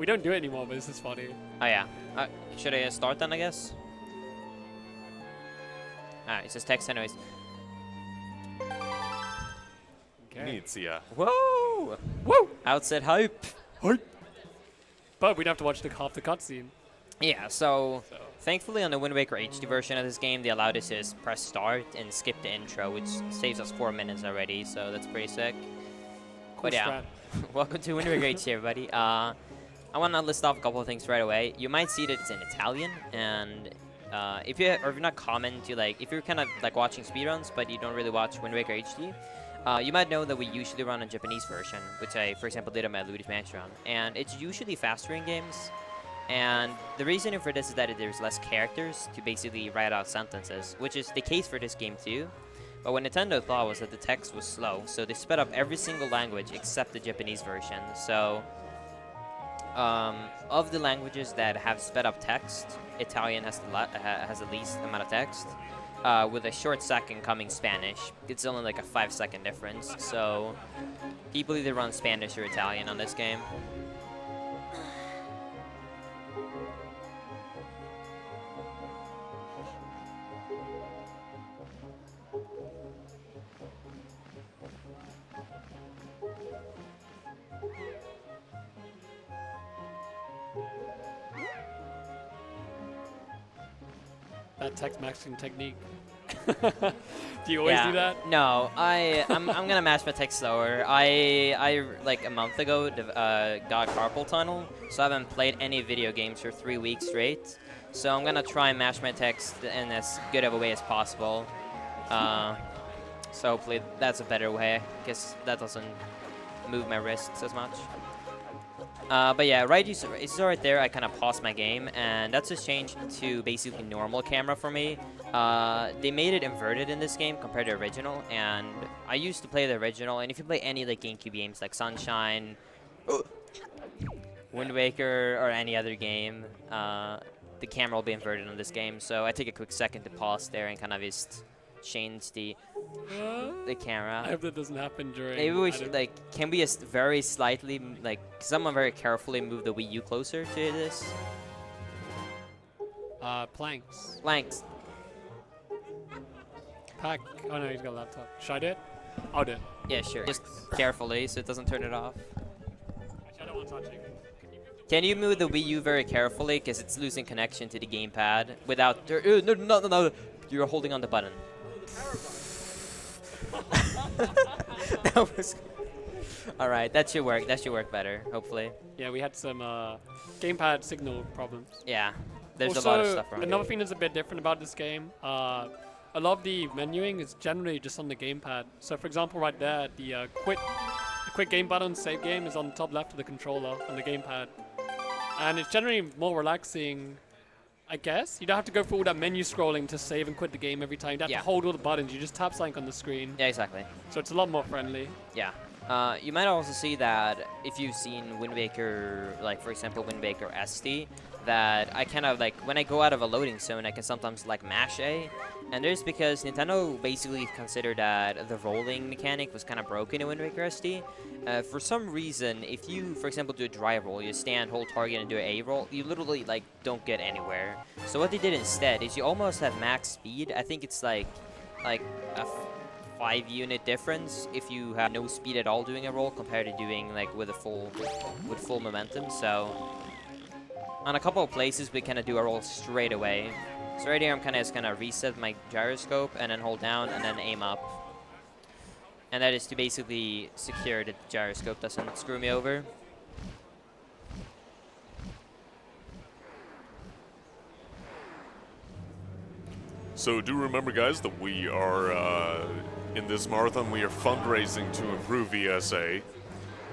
We don't do it anymore, but this is funny. Oh yeah. Should I start then, I guess? Alright, it says text anyways. Okay. Needs, yeah. Whoa! Woo! Outset hype! But we'd have to watch half the cutscene. Yeah, so thankfully on the Wind Waker HD version of this game, they allowed us to just press start and skip the intro, which saves us 4 minutes already, so that's pretty sick. Cool But yeah, welcome to Wind Waker HD, everybody. I want to list off a couple of things right away. You might see that it's in Italian, and if you're not common to if you're kind of like watching speedruns, but you don't really watch Wind Waker HD, you might know that we usually run a Japanese version, which I, for example, did on my Luigi's Mansion run, and it's usually faster in games. And the reason for this is that there's less characters to basically write out sentences, which is the case for this game too. But what Nintendo thought was that the text was slow, so they sped up every single language except the Japanese version. So, of the languages that have sped up text, Italian has the least amount of text, with a short second coming Spanish. It's only like a 5-second difference. So, people either run Spanish or Italian on this game. That text maxing technique. Do you always do that? No, I'm gonna match my text slower. I like a month ago got carpal tunnel, so I haven't played any video games for 3 weeks straight. So I'm gonna try and match my text in as good of a way as possible. So hopefully that's a better way. I guess that doesn't move my wrists as much. But yeah, it's right there. I kind of paused my game, and that's just changed to basically normal camera for me. They made it inverted in this game compared to original, and I used to play the original. And if you play any like GameCube games like Sunshine, Wind Waker, or any other game, the camera will be inverted on this game. So I take a quick second to pause there and kind of just change the camera. I hope that doesn't happen during. Maybe we should can we just very slightly someone very carefully move the Wii U closer to this? Planks. Planks. Pack. Oh no, he's got a laptop. Should I do it? I'll do it. Yeah, sure. Just carefully so it doesn't turn it off. Actually, I don't want touching. Can you move the Wii U very carefully because it's losing connection to the gamepad without? No! You're holding on the button. That was. All right, that should work. That should work better, hopefully. Yeah, we had some gamepad signal problems. Yeah, there's also, a lot of stuff wrong. Another thing that's a bit different about this game, a lot of the menuing is generally just on the gamepad. So, for example, right there, the quick game button, save game, is on the top left of the controller on the gamepad, and it's generally more relaxing. I guess you don't have to go through all that menu scrolling to save and quit the game every time. You don't have to hold all the buttons. You just tap something on the screen. Yeah, exactly. So it's a lot more friendly. Yeah. You might also see that if you've seen Wind Waker, for example, Wind Waker SD, that I kind of when I go out of a loading zone, I can sometimes mash A. And there's because Nintendo basically considered that the rolling mechanic was kind of broken in Wind Waker SD. For some reason, if you, for example, do a dry roll, you stand, hold target, and do an A roll, you literally don't get anywhere. So what they did instead is you almost have max speed. I think it's like a 5-unit difference if you have no speed at all doing a roll compared to doing with full momentum. So on a couple of places we kind of do a roll straight away. So right here I'm kind of just gonna reset my gyroscope and then hold down and then aim up. And that is to basically secure that the gyroscope doesn't screw me over. So do remember, guys, that we are, in this marathon, we are fundraising to improve ESA.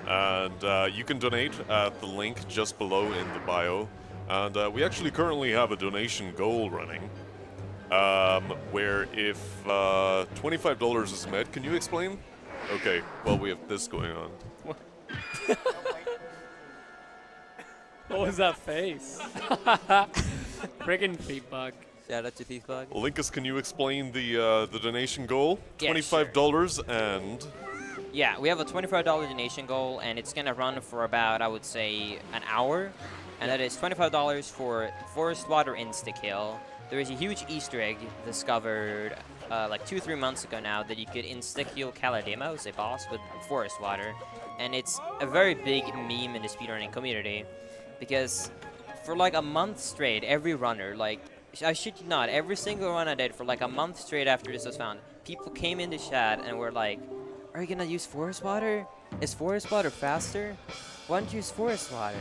And you can donate at the link just below in the bio. And we actually currently have a donation goal running, where if $25 is met, can you explain? Okay, well, we have this going on. What was that face? Friggin' feet bug. Shout out to Thiefbug. Linkus, can you explain the donation goal? Yeah, $25 and... Yeah, we have a $25 donation goal, and it's gonna run for about, I would say, an hour. And that is $25 for Forest Water Insta-Kill. There is a huge Easter egg discovered like 2-3 months ago now that you could insta-kill Calademos, a boss, with Forest Water. And it's a very big meme in the speedrunning community because for like a month straight, every runner, like, I shit you not, every single run I did for like a month straight after this was found, people came into chat and were like, are you gonna use Forest Water? Is Forest Water faster? Why don't you use Forest Water?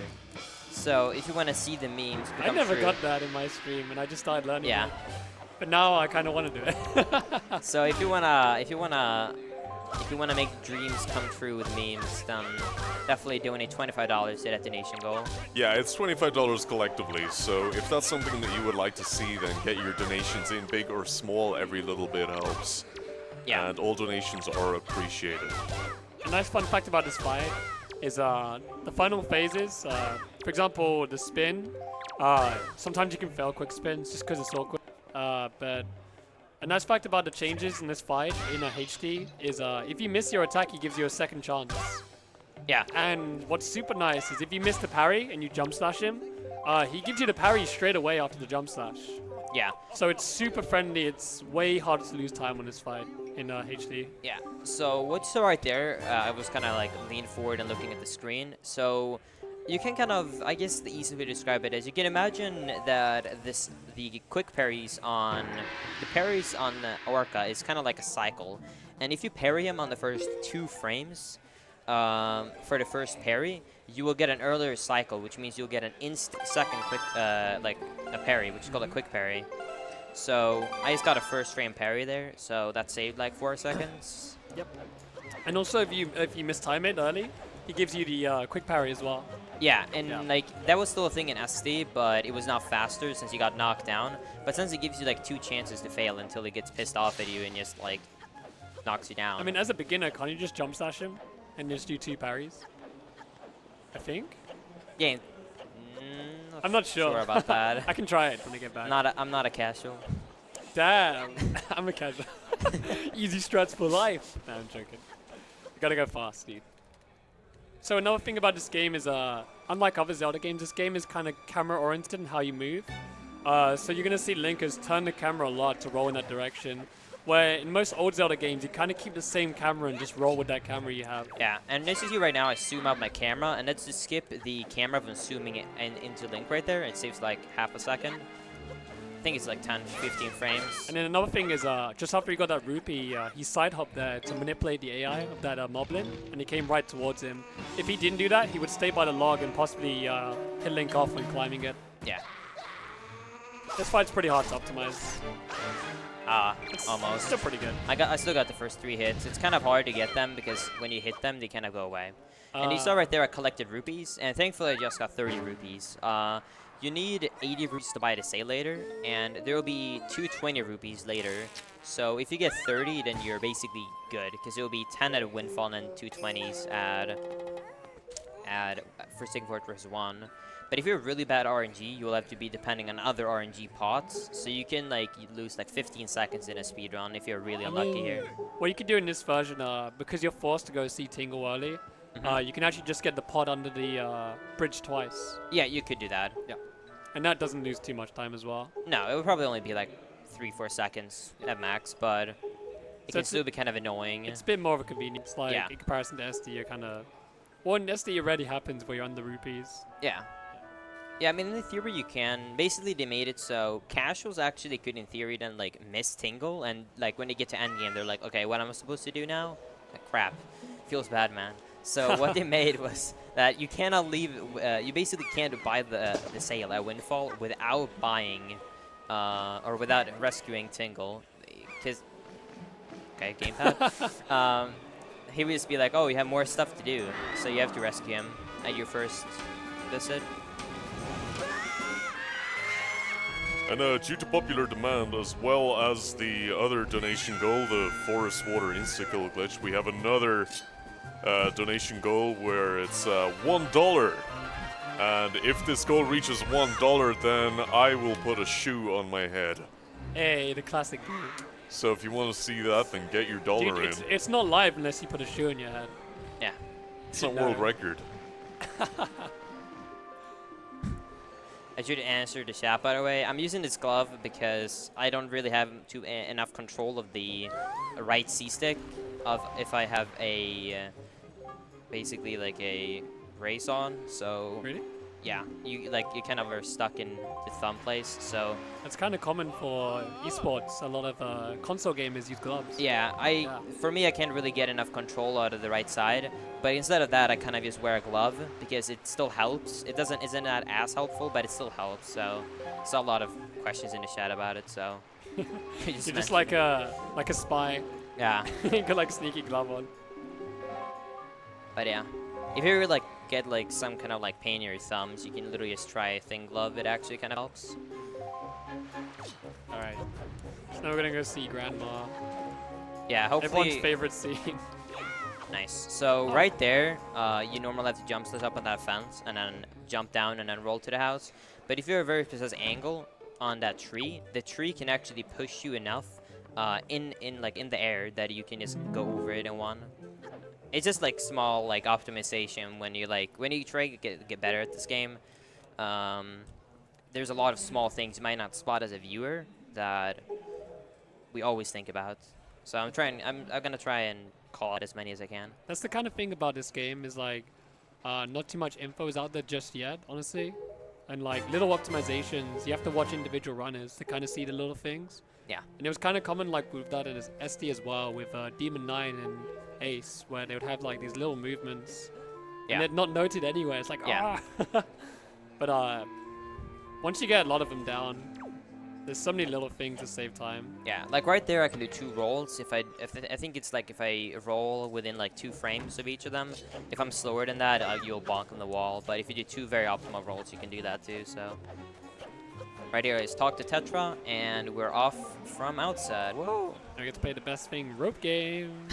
So if you want to see the memes I become never true, got that in my stream, and I just started learning yeah. it. But now I kind of want to do it. So if you wanna make dreams come true with memes, then definitely donate $25 to that donation goal. Yeah, it's $25 collectively, so if that's something that you would like to see, then get your donations in, big or small, every little bit helps. Yeah. And all donations are appreciated. A nice fun fact about this fight is the final phases. For example, the spin. Sometimes you can fail quick spins just because it's awkward. But a nice fact about the changes in this fight in a HD is if you miss your attack, he gives you a second chance. Yeah. And what's super nice is if you miss the parry and you jump slash him, he gives you the parry straight away after the jump slash. Yeah. So it's super friendly. It's way harder to lose time on this fight in HD. Yeah. So what you saw right there, I was kind of like leaning forward and looking at the screen. So you can kind of, I guess the easiest way to describe it is you can imagine that the quick parries on Orca is kind of like a cycle. And if you parry him on the first 2 frames for the first parry, you will get an earlier cycle, which means you'll get an second quick, like a parry, which is called a quick parry. So I just got a first frame parry there, so that saved like 4 seconds. Yep. And also if you mistime it early, he gives you the quick parry as well. Yeah, and like that was still a thing in SD, but it was not faster since you got knocked down. But since it gives you like 2 chances to fail until he gets pissed off at you and just like knocks you down. I mean, as a beginner, can't you just jump slash him and just do 2 parries? I think. Yeah. I'm not sure about that. I can try it when I get back. I'm not a casual. Damn, I'm a casual. Easy strats for life. No, I'm joking. You gotta go fast, dude. So another thing about this game is, unlike other Zelda games, this game is kind of camera-oriented in how you move. So you're gonna see Linkers turn the camera a lot to roll in that direction. Where in most old Zelda games, you kind of keep the same camera and just roll with that camera you have. Yeah, and this is you right now, I zoom out my camera, and let's just skip the camera from zooming it into Link right there. It saves like half a second. I think it's like 10, 15 frames. And then another thing is, just after he got that rupee, he side hopped there to manipulate the AI of that moblin, and he came right towards him. If he didn't do that, he would stay by the log and possibly hit Link off when climbing it. Yeah. This fight's pretty hard to optimize. Almost. Still pretty good. I still got the first 3 hits. It's kind of hard to get them because when you hit them, they kind of go away. And you saw right there I collected rupees, and thankfully I just got 30 rupees. You need 80 rupees to buy the sale later, and there will be 220 rupees later. So if you get 30, then you're basically good, because it will be 10 at a windfall and 220s at Forsaken Fortress 1. But if you're really bad RNG, you will have to be depending on other RNG pots. So you can like lose like 15 seconds in a speedrun if you're really unlucky here. What you could do in this version, because you're forced to go see Tingle early, you can actually just get the pot under the bridge twice. Yeah, you could do that. Yeah. And that doesn't lose too much time as well. No, it would probably only be like 3-4 seconds at max, but it can still be kind of annoying. It's a bit more of a convenience, like in comparison to SD, you're kind of... Well, in SD, it already happens where you're under rupees. Yeah. Yeah, I mean, in theory, you can. Basically, they made it so casuals actually could, in theory, then, like, miss Tingle. And, like, when they get to endgame, they're like, okay, what am I supposed to do now? Like, crap. Feels bad, man. So what they made was that you cannot leave... you basically can't buy the sale at Windfall without buying... or without rescuing Tingle. Because... Okay, gamepad. He would just be like, oh, you have more stuff to do. So you have to rescue him at your first visit. And due to popular demand, as well as the other donation goal, the Forest Water Insta-Kill glitch, we have another donation goal where it's $1. And if this goal reaches $1, then I will put a shoe on my head. Hey, the classic. So if you want to see that, then get your dollar Dude, in. it's not live unless you put a shoe in your head. Yeah. It's not No. world record. I should answer the chat, by the way. I'm using this glove because I don't really have enough control of the right C stick of if I have a basically like a race on. So Really? yeah, you kind of are stuck in the thumb place. So That's kind of common for esports. A lot of console gamers use gloves. yeah, for me I can't really get enough control out of the right side. But instead of that, I kind of just wear a glove because it still helps. It isn't that as helpful, but it still helps. So saw a lot of questions in the chat about it. So You're just like a spy. yeah. You got like a sneaky glove on. But yeah, if you ever like get like some kind of like pain in your thumbs, you can literally just try a thin glove. It actually kind of helps. All right. So now we're gonna go see Grandma. Yeah, hopefully. Everyone's favorite scene. Nice. So right there, you normally have to jump up on that fence and then jump down and then roll to the house. But if you're a very precise angle on that tree, the tree can actually push you enough in the air that you can just go over it in one. It's just like small like optimization when you try to get better at this game. There's a lot of small things you might not spot as a viewer that we always think about. So I'm gonna try and call out as many as I can. That's the kind of thing about this game is like, not too much info is out there just yet, honestly. And like little optimizations, you have to watch individual runners to kind of see the little things. Yeah. And it was kind of common like with that in SD as well, with Demon 9 and Ace, where they would have like these little movements. Yeah. And they're not noted anywhere. It's like, Yeah. ah. But once you get a lot of them down, there's so many little things to save time. Yeah, like right there I can do 2 rolls. I think it's like if I roll within like 2 frames of each of them. If I'm slower than that, you'll bonk on the wall. But if you do 2 very optimal rolls, you can do that too. So right here is talk to Tetra, and we're off from outside. Whoa! I get to play the best thing, rope games.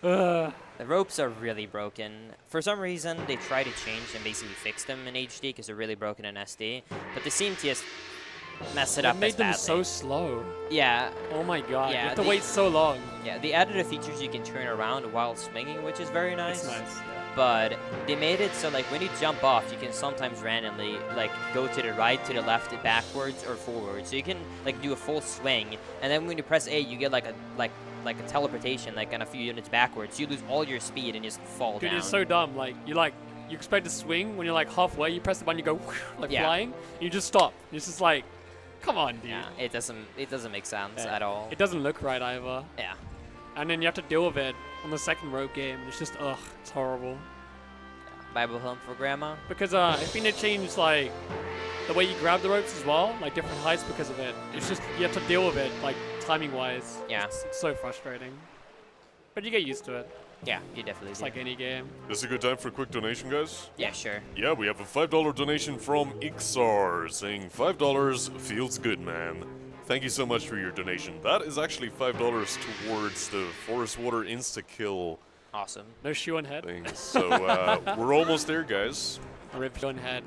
The ropes are really broken. For some reason, they try to change and basically fix them in HD because they're really broken in SD. But they seem to just mess it up made as them badly. so slow. Yeah. Oh my god, Yeah, you have to the- wait so long. Yeah, they added a features you can turn around while swinging, which is very nice. It's nice. But they made it so like when you jump off, you can sometimes randomly like go to the right, to the left, backwards, or forward. So you can like do a full swing, and then when you press A, you get like a teleportation, like on a few units backwards. You lose all your speed and just fall Dude, down. it's so dumb. Like you expect to swing when you're like halfway, you press the button, you go like Yeah. flying, and you just stop. It's just like, come on, dude. Yeah, it doesn't make sense Yeah. at all. It doesn't look right either. Yeah. And then you have to deal with it on the second rope game. It's just, ugh, it's horrible. Bible home for grandma. Because I think they changed like the way you grab the ropes as well, like different heights because of it. It's just you have to deal with it like timing wise. Yeah. It's so frustrating. But you get used to it. Yeah, you definitely It's do. like any game. This is a good time for a quick donation, guys. Yeah, sure. Yeah, we have a $5 donation from Ixar saying $5 feels good, man. Thank you so much for your donation. That is actually $5 towards the Forest Water Insta-Kill Awesome. No shoe on head. thing. So we're almost there, guys. Rip shoe on head.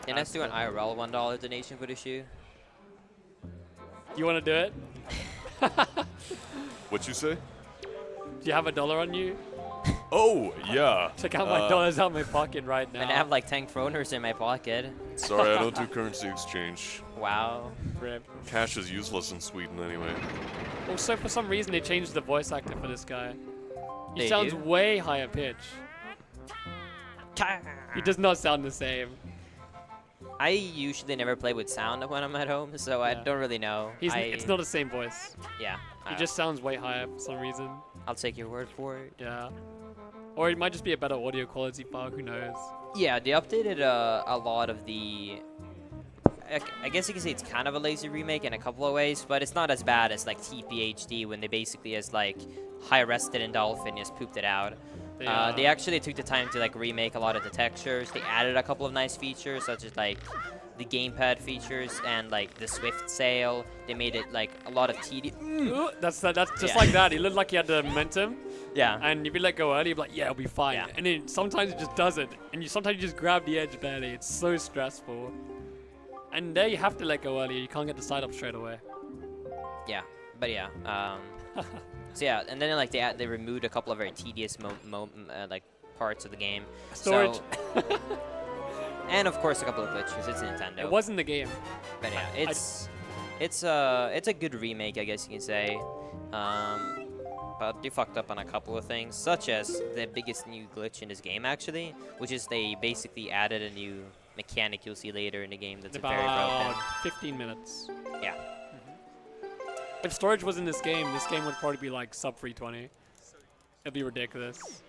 Can I do an IRL $1 donation for the shoe? You want to do it? What you say? Do you have $1 on you? Oh, yeah. Check out my dollars out my pocket right now. And I have like 10 kroners in my pocket. Sorry, I don't do currency exchange. Wow. Rip. Cash is useless in Sweden anyway. Also, for some reason, they changed the voice actor for this guy. He They sounds do? way higher pitch. He does not sound the same. I usually never play with sound when I'm at home, so I Yeah. don't really know. It's not the same voice. Yeah. He just sounds way higher for some reason. I'll take your word for it. Yeah. Or it might just be a better audio quality file, who knows. Yeah, they updated a lot of the. I guess you can say it's kind of a lazy remake in a couple of ways, but it's not as bad as like TPHD when they basically just like high-rested in Dolphin just pooped it out. They actually took the time to like remake a lot of the textures. They added a couple of nice features such as like the gamepad features and like the swift sail. They made it like a lot of tedious. That's just Yeah. like that. He looked like he had the momentum, Yeah. and if you let go early, you'd be like, yeah, it'll be fine. Yeah. And then sometimes it just doesn't, and sometimes you just grab the edge barely. It's so stressful. And there you have to let go early. You can't get the side up straight away. Yeah, but yeah. So yeah, and then like they removed a couple of very tedious like parts of the game. Storage. So, and of course a couple of glitches. It's Nintendo. It wasn't the game. But yeah, it's a good remake, I guess you can say. But they fucked up on a couple of things, such as the biggest new glitch in this game actually, which is they basically added a new mechanic you'll see later in the game that's very broken. About 15 minutes. Yeah. If storage was in this game would probably be like sub 320. It'd be ridiculous.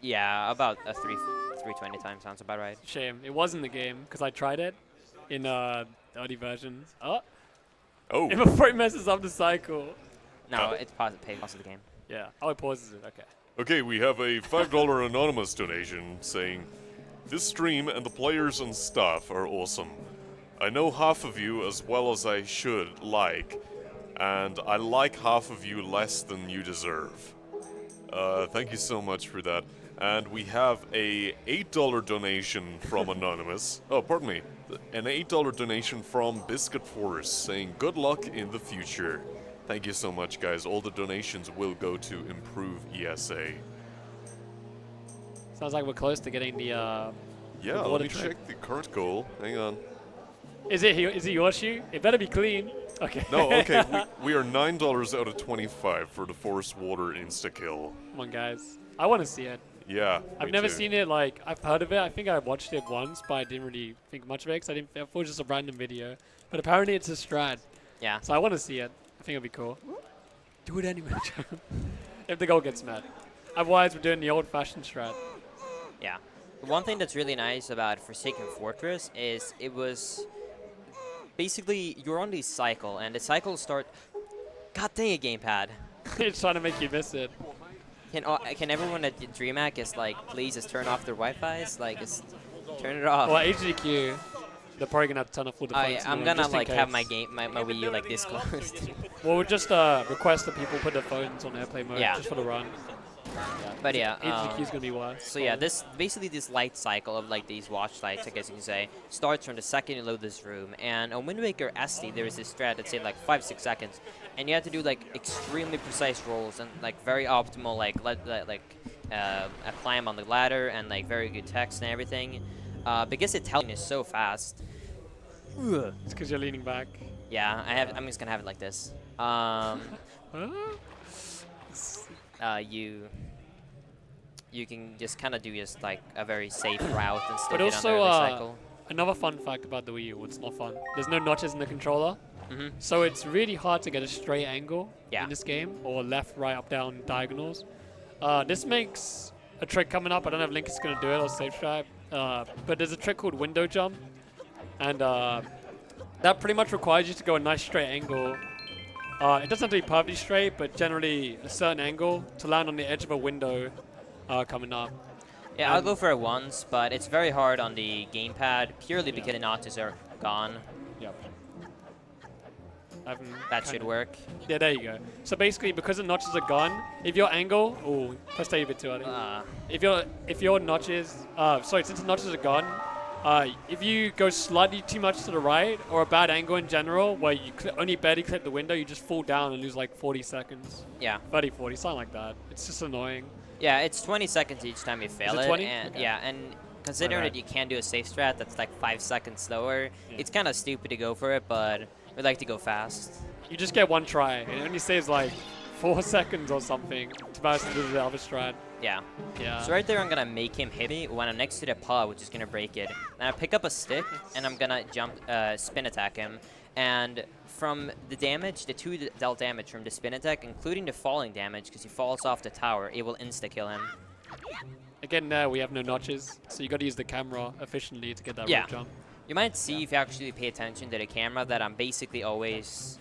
Yeah, about a 320 time sounds about right. Shame. It was in the game because I tried it in the early version. Oh. Oh. If before it messes up the cycle. No, it's pause of the game. Yeah. Oh, it pauses it. Okay. Okay, we have a $5 anonymous donation saying, "This stream and the players and stuff are awesome. I know half of you as well as I should like, and I like half of you less than you deserve." Thank you so much for that. And we have a $8 donation from Anonymous. Oh, pardon me. An $8 donation from Biscuit Force saying, "Good luck in the future." Thank you so much, guys. All the donations will go to improve ESA. Sounds like we're close to getting the. Yeah, let water me trick. check the current goal. Hang on. Is it your shoe? It better be clean. Okay. No, okay. we are $9 out of 25 for the Force Water insta-kill. Come on, guys. I want to see it. Yeah, I've me never too. seen it. Like, I've heard of it. I think I watched it once, but I didn't really think much of it because I thought it was just a random video. But apparently it's a strat. Yeah. So I want to see it. I think it'll be cool. Do it anyway, if the goal gets mad. Otherwise, we're doing the old-fashioned strat. Yeah. One thing that's really nice about Forsaken Fortress is it was basically you're on this cycle, and the cycles start. God dang it, gamepad! It's trying to make you miss it. Can everyone at DreamHack just like please just turn off their Wi-Fi's? Like, just turn it off. Well, HGQ, they're probably gonna have to turn off all the phones. Yeah, I'm anyway, gonna just in like have case. my Wii U like this closed. Well, we'll just request that people put their phones on airplane mode Yeah. just for the run. But yeah. HGQ's gonna be worse. So yeah, this light cycle of like these watch lights, I guess you can say, starts from the second you load this room. And on Wind Waker SD, there is this strat that said like 5-6 seconds, and you have to do like extremely precise rolls and like very optimal a climb on the ladder and like very good text and everything. Because Italian is so fast. It's because you're leaning back. Yeah, I'm just gonna have it like this. You can just kind of do just like a very safe route and still But get also, under the cycle. another fun fact about the Wii U, it's not fun. There's no notches in the controller, Mm-hmm. so it's really hard to get a straight angle Yeah. in this game, or left, right, up, down diagonals. This makes a trick coming up. I don't know if Link is going to do it or safe strike, but there's a trick called window jump, and that pretty much requires you to go a nice straight angle. It doesn't have to be perfectly straight, but generally a certain angle to land on the edge of a window coming up. Yeah, I'll go for it once, but it's very hard on the gamepad purely because the notches are gone. Yep. That should work. Yeah, there you go. So basically, because the notches are gone, if your angle, pressed A a bit too early. If your notches, since the notches are gone, if you go slightly too much to the right or a bad angle in general, where you only barely clip the window, you just fall down and lose like 40 seconds. Yeah. 30, 40, something like that. It's just annoying. Yeah, it's 20 seconds each time you fail it it. 20? And Okay. yeah, and considering Right. that you can't do a safe strat that's like 5 seconds slower, it's kind of stupid to go for it, but we like to go fast. You just get one try. It only saves like 4 seconds or something to balance into the other strat. Yeah. Yeah. So right there, I'm gonna make him hit me when I'm next to the pod, which is gonna break it. And I pick up a stick, and I'm gonna spin attack him. And from the damage, the 2 dealt damage from the spin attack, including the falling damage, because he falls off the tower, it will insta-kill him. Again, there we have no notches, so you got to use the camera efficiently to get that Yeah. rope jump. You might see if you actually pay attention to the camera that I'm basically always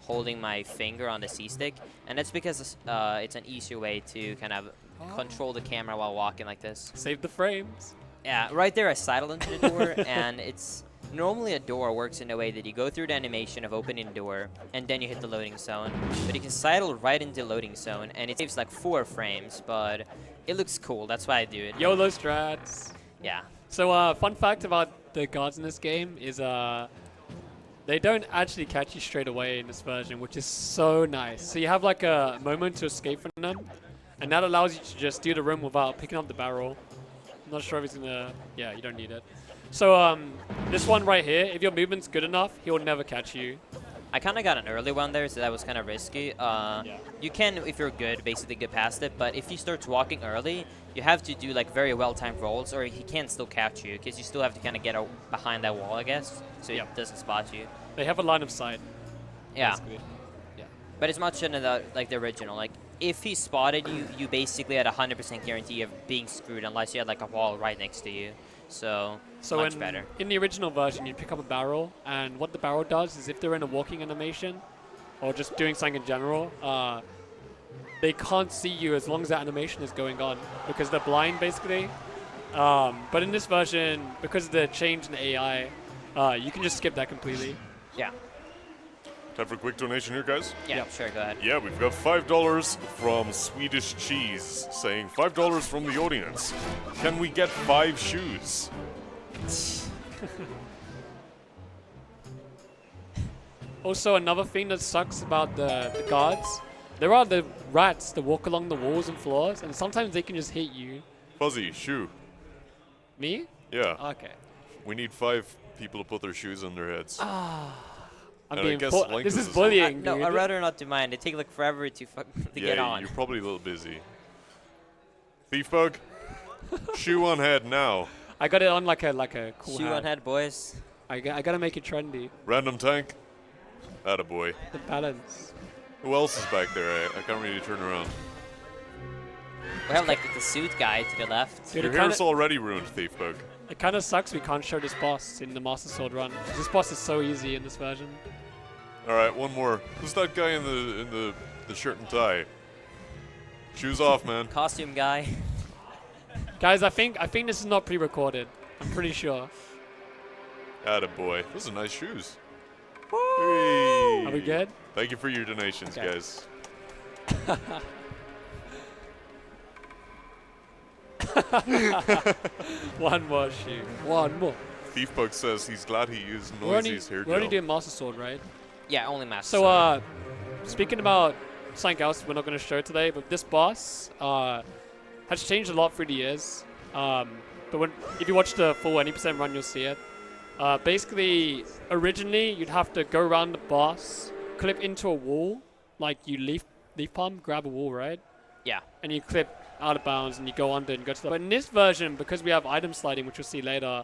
holding my finger on the C-stick, and that's because it's an easier way to kind of control the camera while walking like this. Save the frames. Yeah, right there I sidled into the door, and it's normally a door works in a way that you go through the animation of opening the door, and then you hit the loading zone. But you can sidle right into the loading zone, and it saves like 4 frames, but it looks cool. That's why I do it. YOLO strats. Yeah. So, fun fact about the guards in this game is They don't actually catch you straight away in this version, which is so nice. So you have like a moment to escape from them, and that allows you to just do the room without picking up the barrel. I'm not sure if he's gonna... Yeah, you don't need it. So this one right here, if your movement's good enough, he'll never catch you. I kind of got an early one there, so that was kind of risky. You can, if you're good, basically get past it, but if he starts walking early, you have to do like very well-timed rolls, or he can still catch you, because you still have to kind of get behind that wall, I guess, so he doesn't spot you. They have a line of sight. Yeah. Basically. Yeah. But it's much in the, like the original. Like, if he spotted you, you basically had a 100% guarantee of being screwed unless you had like a wall right next to you. So much better. In the original version, you pick up a barrel, and what the barrel does is if they're in a walking animation, or just doing something in general, they can't see you as long as that animation is going on, because they're blind, basically. But in this version, because of the change in the AI, you can just skip that completely. Yeah. Time for a quick donation here, guys. Yeah, sure, go ahead. Yeah, we've got $5 from Swedish Cheese saying $5 from the audience. Can we get 5 shoes? Also, another thing that sucks about the guards, there are the rats that walk along the walls and floors, and sometimes they can just hit you. Fuzzy, shoe. Me? Yeah. Okay. We need 5 people to put their shoes on their heads. I'm And I being guess this Linkus is is- bullying, No, dude. I'd rather not do mine. They take like forever to get on. You're probably a little busy. Thief bug, shoe on head now. I got it on like a cool Shoe hat. on head, boys. I gotta make it trendy. Random tank. Attaboy. The balance. Who else is back there? I can't really turn around. We have like the suit guy to the left. Dude, Your it kinda, hair's already ruined, Thief bug. it kinda sucks we can't show this boss in the Master Sword run. This boss is so easy in this version. All right, one more. Who's that guy in the shirt and tie? Shoes off, man. Costume guy. Guys, I think this is not pre-recorded. I'm pretty sure. Attaboy. Those are nice shoes. Are we good? Thank you for your donations, Okay. guys. One more shoe. One more. Thief bug says he's glad he used We're only, Noisy's hair we're only gel. doing Master Sword, right? Yeah, only master. So, speaking about something else we're not going to show today, but this boss has changed a lot through the years. But if you watch the full 20% run, you'll see it. Basically, originally, you'd have to go around the boss, clip into a wall, like you leaf palm, grab a wall, right? Yeah. And you clip out of bounds and you go under and go to the... But in this version, because we have item sliding, which we'll see later,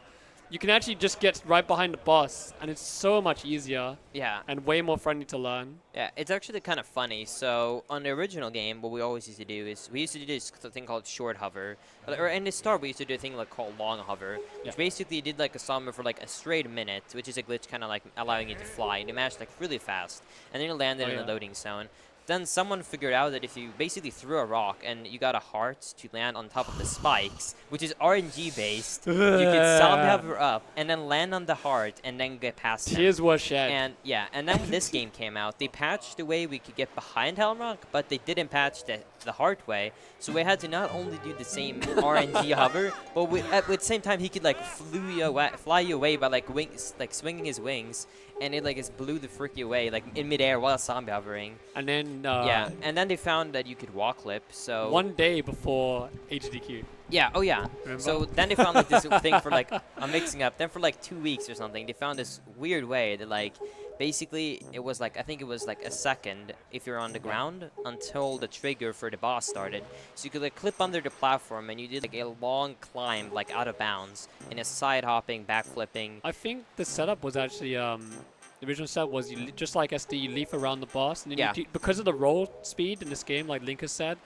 you can actually just get right behind the boss, and it's so much easier Yeah. and way more friendly to learn. Yeah, it's actually kind of funny. So on the original game, what we always used to do is we used to do this thing called short hover. Or in the start, we used to do a thing like called long hover, which basically did like a summon for like a straight minute, which is a glitch kind of like allowing you to fly. And you managed like really fast, and then you landed in the loading zone. Then someone figured out that if you basically threw a rock and you got a heart to land on top of the spikes, which is RNG based, you could zombie hover up and then land on the heart and then get past them. Tears were shed. And yeah, and then when this game came out, they patched the way we could get behind Helmrock, but they didn't patch the hard way. So we had to not only do the same RNG hover, but at the same time he could like fly you away by like wings, like swinging his wings, and it like just blew the frick away like in midair while zombie hovering. And then Yeah, and then they found that you could wall clip. So one day before HDQ. yeah, oh yeah. Remember? So then they found like this thing for like I'm mixing up. Then for like 2 weeks or something, they found this weird way that like basically it was like I think it was like a second if you're on the ground until the trigger for the boss started. So you could like clip under the platform and you did like a long climb like out of bounds and a side hopping, back flipping. I think the setup was actually the original setup was just like SD, you leaf around the boss, and then you do, because of the roll speed in this game, like Linkus said,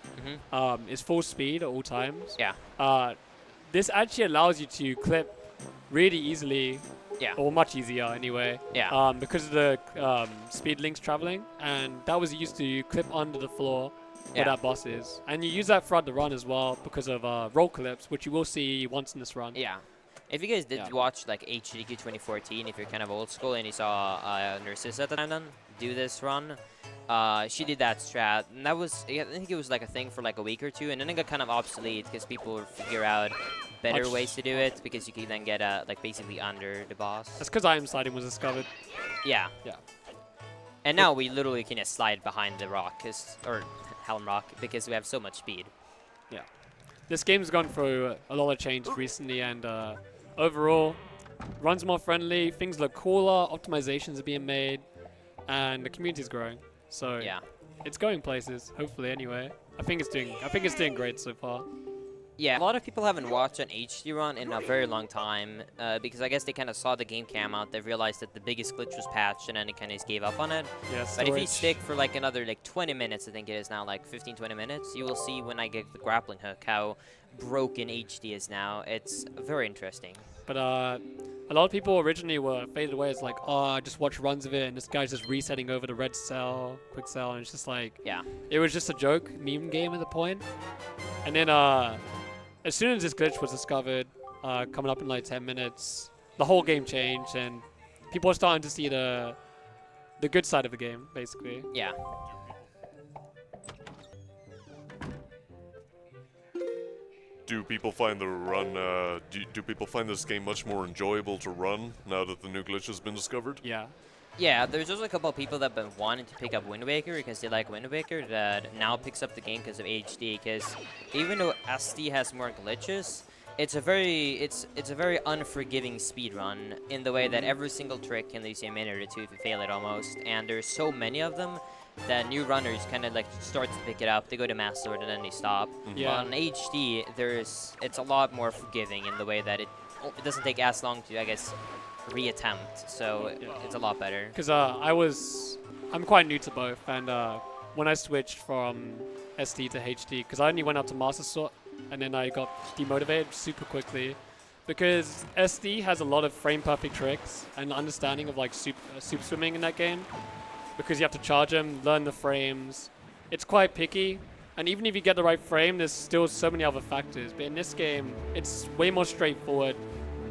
is full speed at all times. Yeah. This actually allows you to clip really easily. Yeah. Or much easier anyway. Yeah. Because of the speed links traveling, and that was used to clip under the floor where that boss is. And you use that throughout the run as well because of roll clips, which you will see once in this run. Yeah. If you guys did watch like HDQ 2014, if you're kind of old school and you saw Nurses at the time do this run, she did that strat, and that was, I think it was like a thing for like a week or two, and then it got kind of obsolete because people would figure out better ways to do it because you can then get like basically under the boss. That's because item sliding was discovered. Yeah. Yeah. And now we literally can just slide behind the rock, or Helm Rock, because we have so much speed. Yeah. This game's gone through a lot of change recently, and overall, runs more friendly, things look cooler, optimizations are being made, and the community's growing. So Yeah. it's going places, hopefully anyway. I think it's doing great so far. Yeah, a lot of people haven't watched an HD run in a very long time because I guess they kind of saw the game cam out. They realized that the biggest glitch was patched and then they kind of just gave up on it. Yeah, But if you storage. stick for like another like 20 minutes, I think it is now, like 15, 20 minutes, you will see when I get the grappling hook how broken HD is now. It's very interesting. But a lot of people originally were faded away. It's like, oh, I just watch runs of it, and this guy's just resetting over the red cell, quick cell, and it's just like, Yeah. it was just a joke, meme game at the point. And then as soon as this glitch was discovered, coming up in like 10 minutes, the whole game changed, and people are starting to see the good side of the game, basically. Yeah. Do people find the run? Do people find this game much more enjoyable to run now that the new glitch has been discovered? Yeah. Yeah, there's also a couple of people that have been wanting to pick up Wind Waker because they like Wind Waker that now picks up the game because of HD. Because even though SD has more glitches, it's a very unforgiving speed run in the way that every single trick can lose you a minute or two if you fail it almost. And there's so many of them that new runners kind of like start to pick it up. They go to Master Sword and then they stop. Yeah. But on HD, it's a lot more forgiving in the way that it doesn't take as long to, I guess, reattempt, so it's a lot better. Because I'm quite new to both, and when I switched from SD to HD, because I only went up to Master Sword, and then I got demotivated super quickly, because SD has a lot of frame perfect tricks and understanding of like super swimming in that game, because you have to charge them, learn the frames. It's quite picky, and even if you get the right frame, there's still so many other factors. But in this game, it's way more straightforward.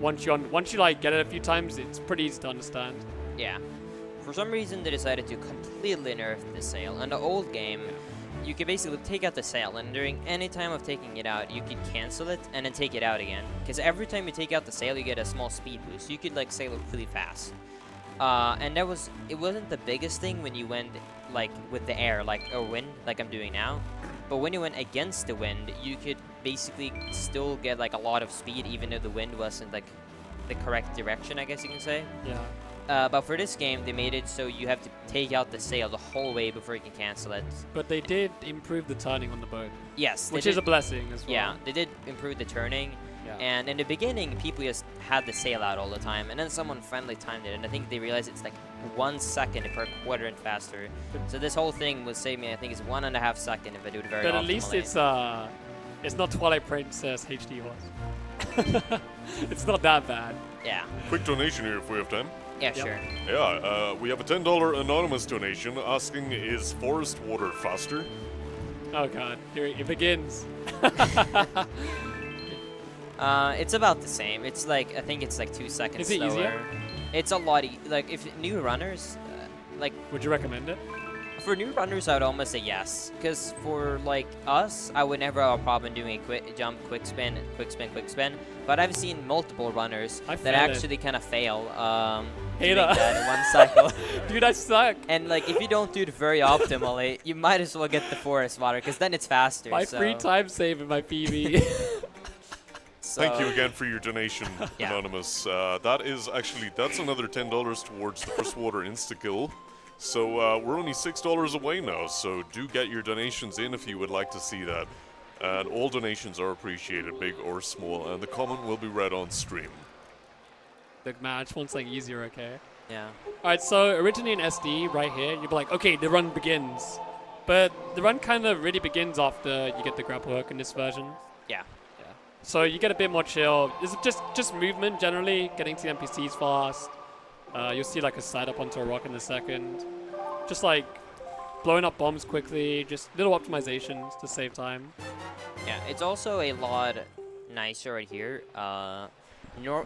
Once you like get it a few times, it's pretty easy to understand. Yeah. For some reason, they decided to completely nerf the sail. In the old game, you could basically take out the sail, and during any time of taking it out, you could cancel it and then take it out again. Because every time you take out the sail, you get a small speed boost. You could like sail it really fast. And it wasn't the biggest thing when you went like with the air, like or wind, like I'm doing now. But when you went against the wind, you could basically still get like a lot of speed, even though the wind wasn't like the correct direction, I guess you can say. Yeah. But for this game, they made it so you have to take out the sail the whole way before you can cancel it. But they did improve the turning on the boat. Yes. Which is a blessing as well. Yeah, they did improve the turning. Yeah. And in the beginning, people just had the sail out all the time, and then someone finally timed it, and I think they realized it's like 1 second per quadrant faster. So this whole thing will save me, I think it's 1.5 seconds if I do it very But optimally. at least it's not Twilight Princess HD was. It's not that bad. Yeah. Quick donation here if we have time. Yeah, Yep. sure. Yeah, we have a $10 anonymous donation asking, is forest water faster? Oh god, here it begins. It's about the same. It's like, I think it's like 2 seconds Is it slower. easier? It's a lot, like if new runners, like Would you recommend it? for new runners, I would almost say yes. Because for like us, I would never have a problem doing a quick jump, quick spin, quick spin, quick spin. But I've seen multiple runners I that failed it. actually kind of fail Hater. doing that in one cycle. Dude, I suck. And like if you don't do it very optimally, you might as well get the forest water because then it's faster. My so, free time save in my PB. so- Thank you again for your donation, Yeah. anonymous. That's another $10 towards the first water insta-kill. So we're only $6 away now, so do get your donations in if you would like to see that. And all donations are appreciated, big or small, and the comment will be read on stream. Look, man, I just want something easier, okay? Yeah. Alright, so originally in SD, right here, you'd be like, okay, the run begins. But the run kind of really begins after you get the grapple hook in this version. Yeah. So you get a bit more chill. It's just movement generally, getting to the NPCs fast. You'll see like a side up onto a rock in a second. Just like blowing up bombs quickly, just little optimizations to save time. Yeah, it's also a lot nicer right here.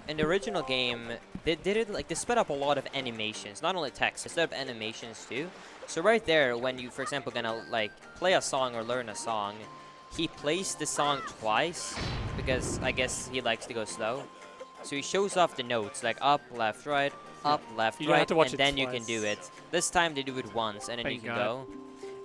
In the original game, they did it like they sped up a lot of animations, not only text, they sped up animations too. So right there, when you, for example, gonna like play a song or learn a song, he plays the song twice, because I guess he likes to go slow. So he shows off the notes like up, left, right, up, left, You don't have right, to watch and it then you can twice. do it. This time they do it once, and then you Thank can God. go.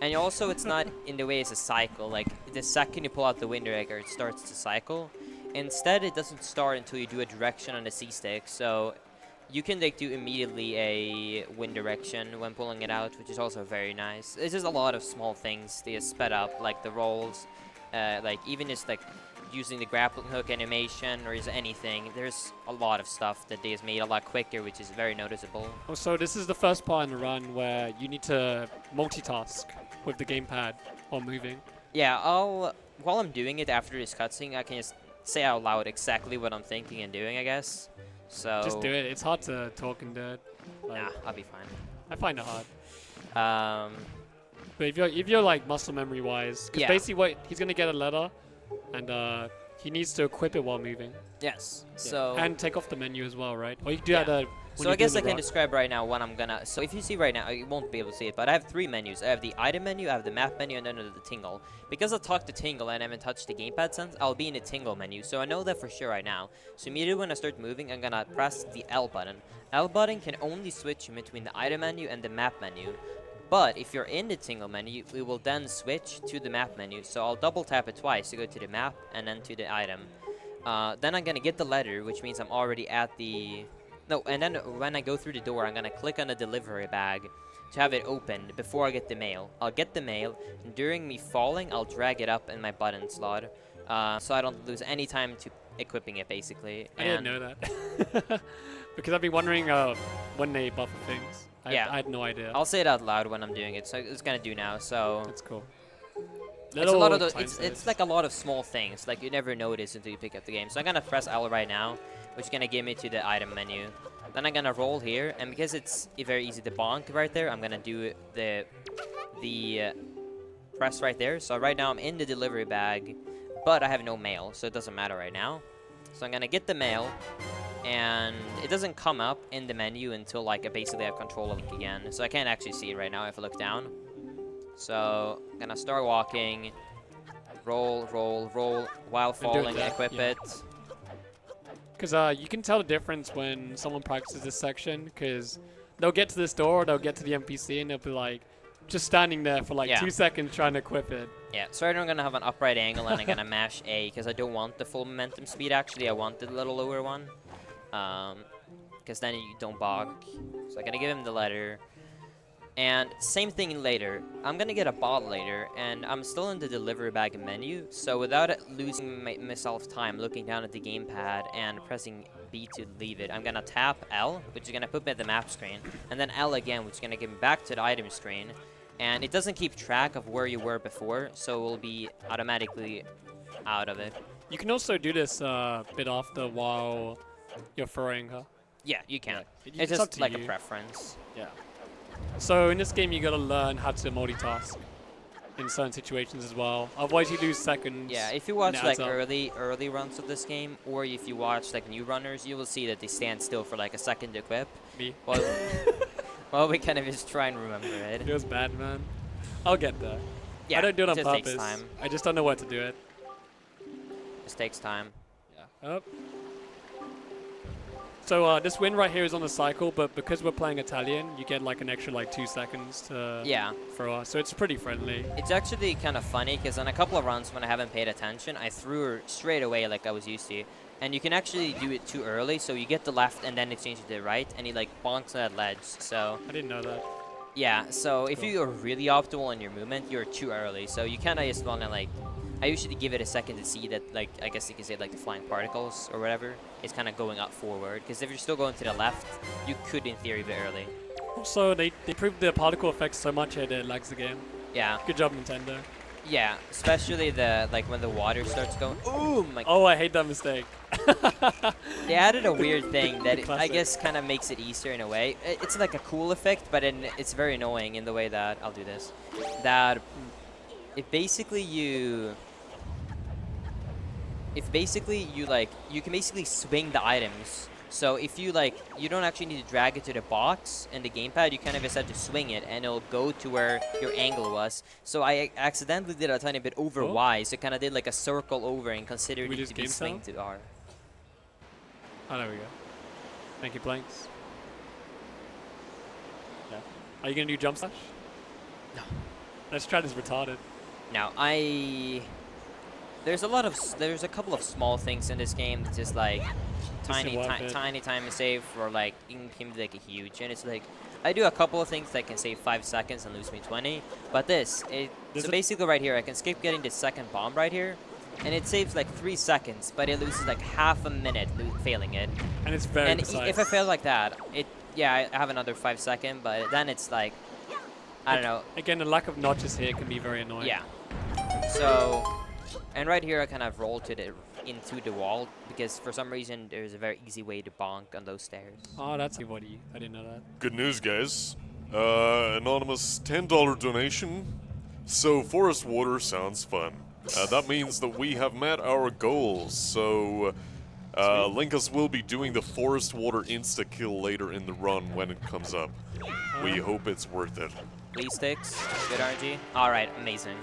And also, it's not in the way it's a cycle. Like the second you pull out the Wind Waker, it starts to cycle. Instead, it doesn't start until you do a direction on the C stick. So you can like do immediately a wind direction when pulling it out, which is also very nice. It's just a lot of small things they sped up, like the rolls, like even just like using the grappling hook animation or is anything. There's a lot of stuff that they has made a lot quicker, which is very noticeable. Oh, so this is the first part in the run where you need to multitask with the gamepad while moving. Yeah, while I'm doing it after this cutscene, I can just say out loud exactly what I'm thinking and doing, I guess. So Just do it. It's hard to talk and do it. Like, nah, I'll be fine. I find it hard. But if you're like muscle memory wise, because Yeah. basically what he's gonna get a letter, and he needs to equip it while moving. Yes. Yeah. So And take off the menu as well, right? Or you can do Yeah. that. So I guess I can describe right now what I'm gonna. So if you see right now, you won't be able to see it, but I have 3 menus. I have the item menu, I have the map menu, and then the tingle. Because I talked to tingle and I haven't touched the gamepad since, I'll be in the tingle menu. So I know that for sure right now. So immediately when I start moving, I'm gonna press the L button. L button can only switch in between the item menu and the map menu. But if you're in the tingle menu, we will then switch to the map menu. So I'll double tap it twice to go to the map and then to the item. Then I'm gonna get the letter, which means I'm already at the... No, and then when I go through the door, I'm gonna click on the delivery bag to have it opened before I get the mail. I'll get the mail, and during me falling, I'll drag it up in my button slot, so I don't lose any time to equipping it, basically. I didn't know that. Because I've been wondering when they buffer things. I had no idea. I'll say it out loud when I'm doing it, so it's gonna do now. So That's cool. it's a lot of Little it's like a lot of small things, like you never notice until you pick up the game. So I'm gonna press L right now, which is gonna give me to the item menu. Then I'm gonna roll here, and because it's very easy to bonk right there, I'm gonna do the press right there. So right now I'm in the delivery bag, but I have no mail, so it doesn't matter right now. So I'm gonna get the mail, and it doesn't come up in the menu until like I basically have control of it again. So I can't actually see it right now if I look down. So I'm gonna start walking, roll, roll, roll, while do it falling, there, equip yeah. it. Because you can tell the difference when someone practices this section, because they'll get to this door, they'll get to the NPC, and they'll be like, just standing there for like Yeah. 2 seconds trying to equip it. Yeah, so right now I'm gonna have an upright angle and I'm gonna mash A because I don't want the full momentum speed actually, I want the little lower one. Because then you don't bog. So I'm gonna give him the letter. And same thing later. I'm gonna get a bot later, and I'm still in the delivery bag menu, so without losing myself time looking down at the gamepad and pressing B to leave it, I'm gonna tap L, which is gonna put me at the map screen, and then L again, which is gonna give me back to the item screen. And it doesn't keep track of where you were before, so it will be automatically out of it. You can also do this bit after while you're throwing her. Yeah, you can. It's It's up just to like you. a preference. Yeah. So in this game, you gotta learn how to multitask in certain situations as well. Otherwise, you lose seconds. Yeah, if you and watch it like adds up. early runs of this game, or if you watch like new runners, you will see that they stand still for like a second to equip. Me. Well, we kind of just try and remember it. It was bad, man. I'll get there. Yeah, I don't do it on just purpose. takes time. I just don't know where to do it. Just takes time. Yeah. Up. So this win right here is on the cycle, but because we're playing Italian, you get like an extra like 2 seconds to Yeah, throw her. So it's pretty friendly. it's actually kind of funny because on a couple of runs when I haven't paid attention, I threw her straight away like I was used to. And you can actually do it too early, so you get the left and then exchange it to the right, and he like bonks that ledge. So I didn't know that. yeah, so if you are really optimal in your movement, you're too early. So you kind of just want to like, I usually give it a second to see that, like, I guess you could say like the flying particles or whatever is kind of going up forward. Because if you're still going to the left, you could in theory be early. Also, they improved the particle effects so much that it lags the game. Yeah, Good job, Nintendo. yeah, especially the like when the water starts going. Ooh my! Oh, I hate that mistake. They added a weird thing that I Classic. guess kind of makes it easier in a way. It's like a cool effect, but it's very annoying in the way that I'll do this. That if basically you like you can basically swing the items So if you like, you don't actually need to drag it to the box in the gamepad. You kind of just have to swing it, and it'll go to where your angle was. So I accidentally did a tiny bit over Y, so it kind of did like a circle over and considered it to be swing to R. Oh, there we go. Thank you, Planks. Yeah. Are you gonna do jump slash? No. Let's try this retarded. Now there's a couple of small things in this game that's just like tiny time save for like it can be like a huge, and it's like I do a couple of things that can save 5 seconds and lose me 20, but so basically right here I can skip getting the second bomb right here, and it saves like 3 seconds, but it loses like half a minute failing it. And it's very precise. If I fail like that, I have another 5 seconds, but then it's like I don't know. Again, the lack of notches here can be very annoying. Yeah. So, and right here I kind of roll into the wall because for some reason there's a very easy way to bonk on those stairs. Oh, that's a body. I didn't know that. Good news, guys. Anonymous $10 donation. So forest water sounds fun. That means that we have met our goals. So Linkus will be doing the forest water insta kill later in the run when it comes up. We hope it's worth it. Lee sticks, good RNG. All right, amazing.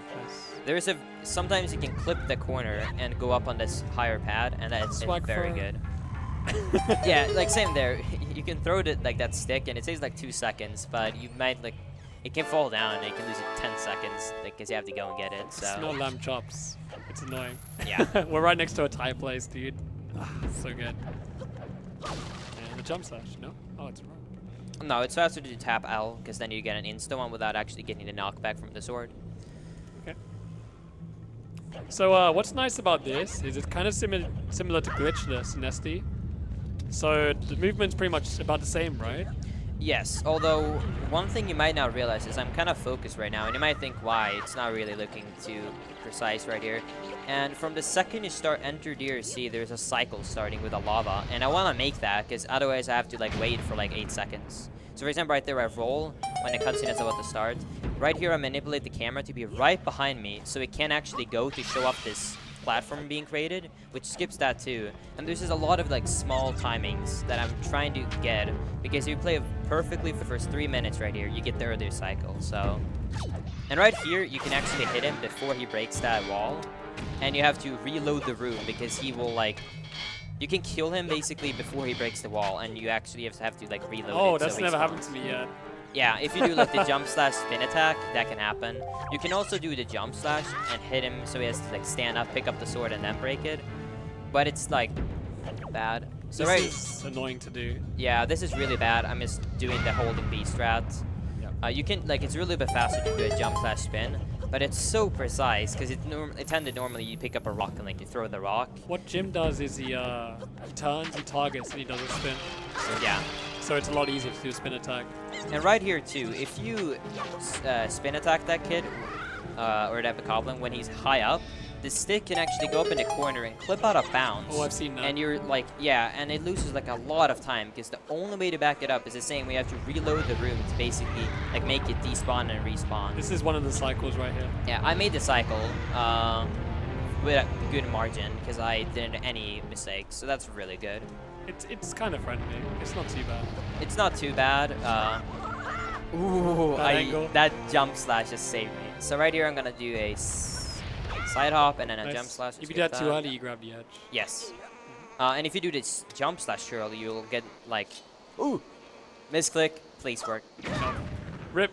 Nice. Sometimes you can clip the corner and go up on this higher pad, and that's very good. Yeah, like same there. You can throw it like that stick, and it takes like 2 seconds, but you might like, it can fall down, and you can lose it 10 seconds, because you have to go and get it. So. It's not lamb chops. It's annoying. Yeah. We're right next to a Thai place, dude. So good. And the jump slash, no? Oh, it's wrong. No, it's faster to tap L, because then you get an insta one without actually getting the knockback from the sword. Okay. So what's nice about this is it's kind of similar to glitchless in SD. So the movement's pretty much about the same, right? Yes, although one thing you might not realize is I'm kind of focused right now, and you might think why. It's not really looking too precise right here. And from the second you enter DRC, there's a cycle starting with a lava, and I want to make that because otherwise I have to like wait for like 8 seconds. So for example, right there I roll when the cutscene is about to start. Right here I manipulate the camera to be right behind me, so it can actually go to show up this platform being created, which skips that too. And there's just a lot of like small timings that I'm trying to get, because if you play perfectly for the first 3 minutes right here, you get the earlier cycle. So, and right here you can actually hit him before he breaks that wall, and you have to reload the room because he will like, you can kill him basically before he breaks the wall, and you actually have to like reload it. Oh, that's never happened to me yet. Yeah, if you do like the jump slash spin attack, that can happen. You can also do the jump slash and hit him so he has to like stand up, pick up the sword, and then break it. But it's like bad. So this is annoying to do. Yeah, this is really bad. I'm just doing the holding B strat. Yep. You can like, it's really a bit faster to do a jump slash spin, but it's so precise because it tended normally you pick up a rock and like you throw the rock. What Jim does is he turns, he targets, and he does a spin. Yeah. So it's a lot easier to do a spin attack. And right here too, if you spin attack that kid, or that goblin, when he's high up, the stick can actually go up in the corner and clip out of bounds. Oh, I've seen that. And you're like, yeah, and it loses like a lot of time, because the only way to back it up is the same. We have to reload the room to basically like make it despawn and respawn. This is one of the cycles right here. Yeah, I made the cycle with a good margin because I didn't have any mistakes, so that's really good. It's kind of friendly. It's not too bad. It's not too bad. Ooh, that jump slash just saved me. So right here I'm gonna do a side hop and then a jump slash. If you do that too early, you grab the edge. Yes. And if you do this jump slash early, you'll get like, ooh, misclick, please work. No. Rip.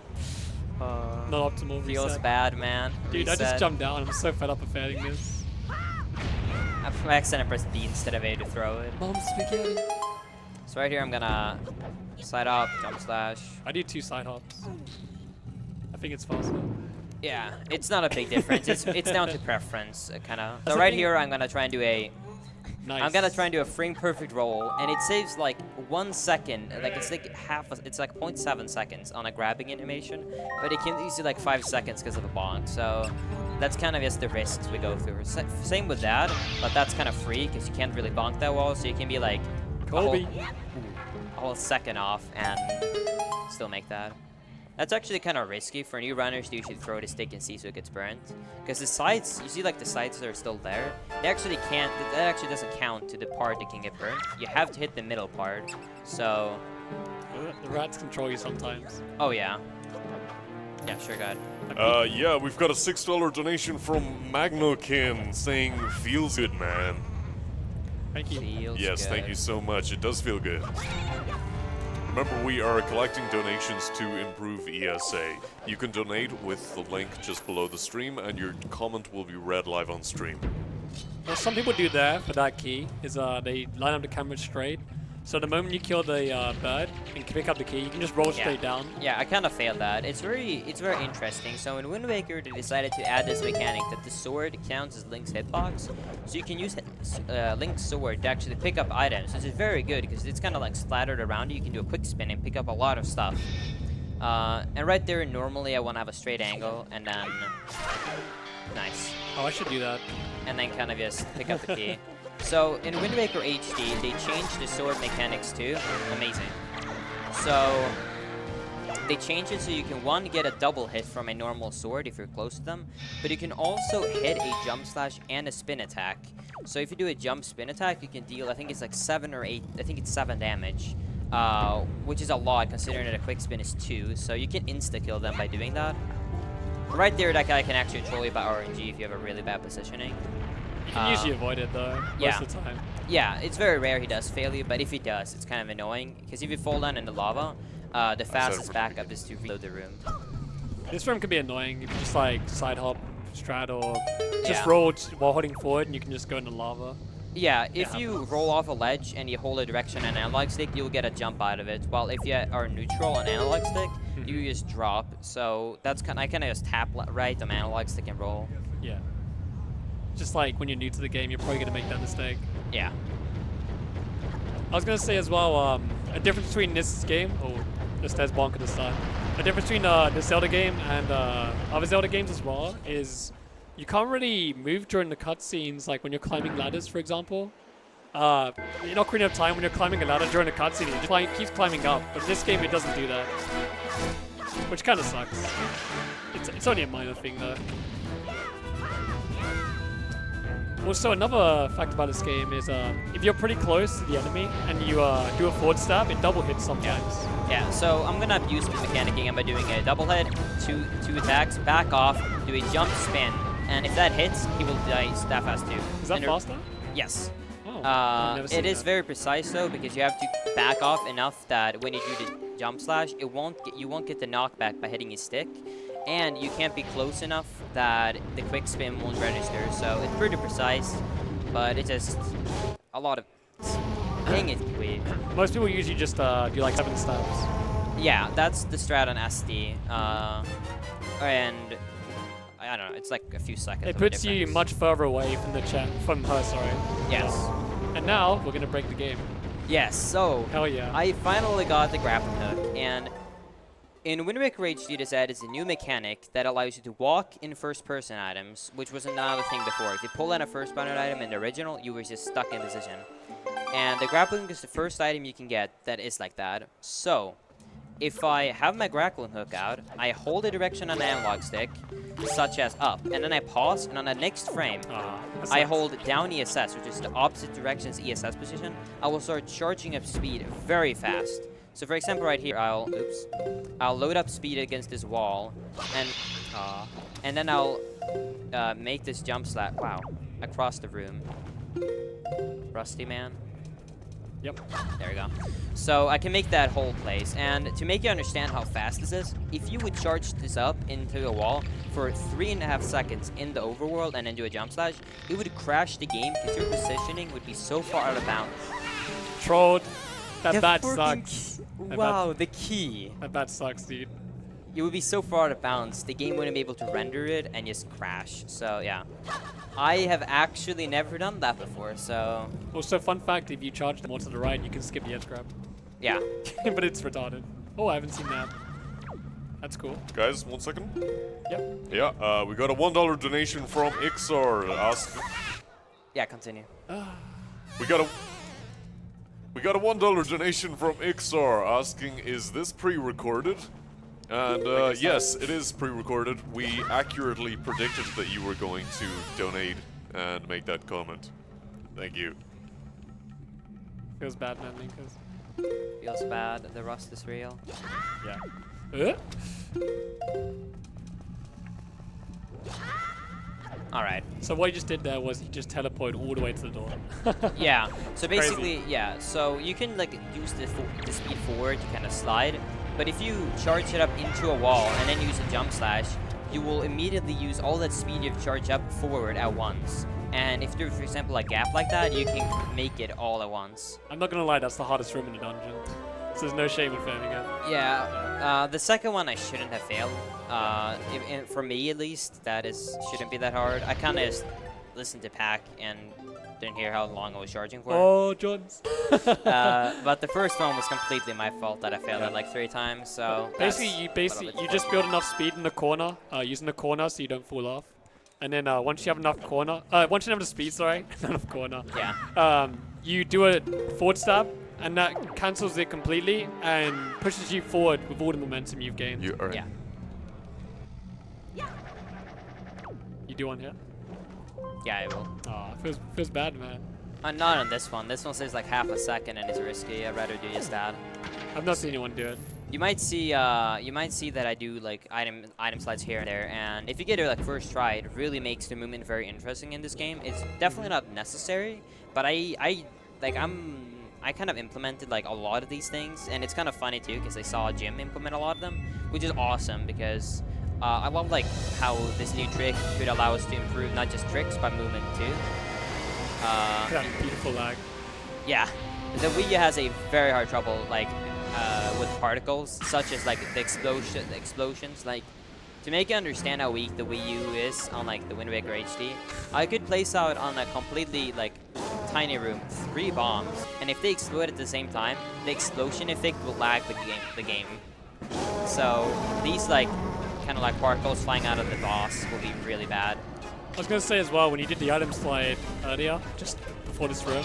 Not optimal. Feels reset. bad, man. Dude, Reset. I just jumped down. I'm so fed up of failing this. I accidentally pressed B instead of A to throw it. Mom spaghetti. So right here I'm gonna side hop, jump slash. I do 2 side hops. I think it's faster. Yeah, it's not a big difference. It's down to preference, kind of. So right here I'm gonna try and do a. Nice. I'm gonna try and do a frame perfect roll, and it saves like 1 second. Like it's like it's like 0.7 seconds on a grabbing animation, but it can use it like 5 seconds because of a bonk. So that's kind of just the risks we go through. Same with that, but that's kind of free because you can't really bonk that wall, so you can be like Kobe. a whole second off and still make that. That's actually kind of risky for new runners to usually throw the stick and see so it gets burnt. Because the sides, you see like the sides are still there. They actually can't, that actually doesn't count to the part that can get burnt. You have to hit the middle part. So. The rats control you sometimes. Oh yeah. Yeah, sure, go ahead. Yeah, we've got a $6 donation from Magnokin saying, feels good, man. Thank you. Feels Yes, good. thank you so much. It does feel good. Remember, we are collecting donations to improve ESA. You can donate with the link just below the stream, and your comment will be read live on stream. What some people do there for that key is they line up the camera straight. So the moment you kill the bird and pick up the key, you can just roll straight down. Yeah, I kind of failed that. It's very interesting. So in Wind Waker, they decided to add this mechanic that the sword counts as Link's hitbox. So you can use Link's sword to actually pick up items, which is very good because it's kind of like splattered around you. You can do a quick spin and pick up a lot of stuff. And right there, normally I want to have a straight angle and then... Nice. Oh, I should do that. And then kind of just pick up the key. So in Wind Waker HD, they changed the sword mechanics too. Amazing. So they changed it so you can, one, get a double hit from a normal sword if you're close to them, but you can also hit a jump slash and a spin attack. So if you do a jump spin attack, you can deal, I think it's like 7 or 8, I think it's 7 damage, which is a lot considering that a quick spin is 2. So you can insta-kill them by doing that. Right there, that guy can actually troll you by RNG if you have a really bad positioning. You can usually avoid it though, most of the time. Yeah, it's very rare he does fail you, but if he does, it's kind of annoying. Because if you fall down in the lava, the fastest backup is to reload the room. This room can be annoying if you just like side hop, strat, or just Yeah. roll while holding forward and you can just go in the lava. Yeah, if you roll off a ledge and you hold a direction on analog stick, you'll get a jump out of it. While if you are neutral on analog stick, you just drop. So that's kind. I kind of just tap right on analog stick and roll. Yeah. Just like when you're new to the game, you're probably gonna make that mistake. Yeah. I was gonna say as well, a difference between this game, this there's bonk at the start. A difference between the Zelda game and other Zelda games as well is you can't really move during the cutscenes, like when you're climbing ladders, for example. You're not creating enough time when you're climbing a ladder during a cutscene. It just keeps climbing up, but in this game it doesn't do that, which kind of sucks. It's only a minor thing though. Also, another fact about this game is if you're pretty close to the enemy and you do a forward stab, it double hits sometimes. Yeah, so I'm gonna abuse the mechanic again by doing a double hit, two attacks, back off, do a jump spin, and if that hits, he will die that fast too. Is that faster? Yes. Oh, I've never seen It is that. very precise though, because you have to back off enough that when you do the jump slash, you won't get the knockback by hitting his stick. And you can't be close enough that the quick spin won't register, so it's pretty precise, but it's just a lot of... Dang it, Queen. Most people usually just do like 7 stabs. Yeah, that's the strat on SD, and I don't know, it's like a few seconds. It puts you much further away from the from her, sorry. Yes. And now, we're gonna break the game. Yes, so... Hell yeah. I finally got the grappling hook, and... In Wind Waker HD, this adds a new mechanic that allows you to walk in first-person items, which was another thing before. If you pull out a first-person item in the original, you were just stuck in position. And the grappling hook is the first item you can get that is like that. So, if I have my grappling hook out, I hold a direction on the analog stick, such as up, and then I pause, and on the next frame, I hold down ESS, which is the opposite direction's ESS position. I will start charging up speed very fast. So for example, right here, I'll load up speed against this wall, and then I'll make this jump slap. Wow, across the room. Rusty man. Yep. There we go. So I can make that whole place, and to make you understand how fast this is, if you would charge this up into a wall for 3.5 seconds in the overworld and then do a jump slash, it would crash the game because your positioning would be so far out of bounds. Trolled. That The bat freaking sucks. Wow, the key. That bat sucks, dude. It would be so far out of bounds, the game wouldn't be able to render it and just crash. So yeah, I have actually never done that before. So Also, fun fact: if you charge more to the right, you can skip the edge grab. yeah, But it's retarded. Oh, I haven't seen that. That's cool. Guys, 1 second. Yep. Yeah, we got a $1 donation from Ixar. yeah. Continue. We got a $1 donation from Ixar asking, is this pre-recorded? And I guess yes, it is pre-recorded. We accurately predicted that you were going to donate and make that comment. Thank you. Feels bad, man, Linkus. Feels bad. The rust is real. Yeah. All right. So what he just did there was he just teleported all the way to the door. Yeah. So Crazy. basically, yeah. So you can like use the speed forward to kind of slide, but if you charge it up into a wall and then use a jump slash, you will immediately use all that speed you've charged up forward at once. And if there's, for example, a gap like that, you can make it all at once. I'm not gonna lie, that's the hardest room in the dungeon. So there's no shame in failing it. Yeah. The second one I shouldn't have failed. For me at least, shouldn't be that hard. I kind of just listened to Pack and didn't hear how long I was charging for. Oh, Johns. But the first one was completely my fault that I failed it like 3 times. So Basically, you just build enough speed in the corner, using the corner so you don't fall off. And then once you have enough once you have the speed, sorry, not enough corner. Yeah. You do a forward stab, and that cancels it completely and pushes you forward with all the momentum you've gained. You are. Yeah. You do one here? Yeah, I will. Oh, feels bad, man. Not on this one. This one says like half a second and is risky. I'd rather do just that. I've not seen anyone do it. You might see that I do like item slides here and there, and if you get it like first try, it really makes the movement very interesting in this game. It's definitely not necessary, but I kind of implemented like a lot of these things, and it's kind of funny too because I saw Jim implement a lot of them, which is awesome because I love like how this new trick could allow us to improve not just tricks but movement too. Look at that beautiful lag. Yeah, the Wii U has a very hard trouble like with particles, such as like the explosions. Like to make you understand how weak the Wii U is on like the Wind Waker HD, I could place out on a completely like tiny room 3 bombs, and if they explode at the same time, the explosion effect will lag the game. So these like kind of like particles flying out of the boss will be really bad. I was gonna say as well, when you did the item slide earlier, just before this room,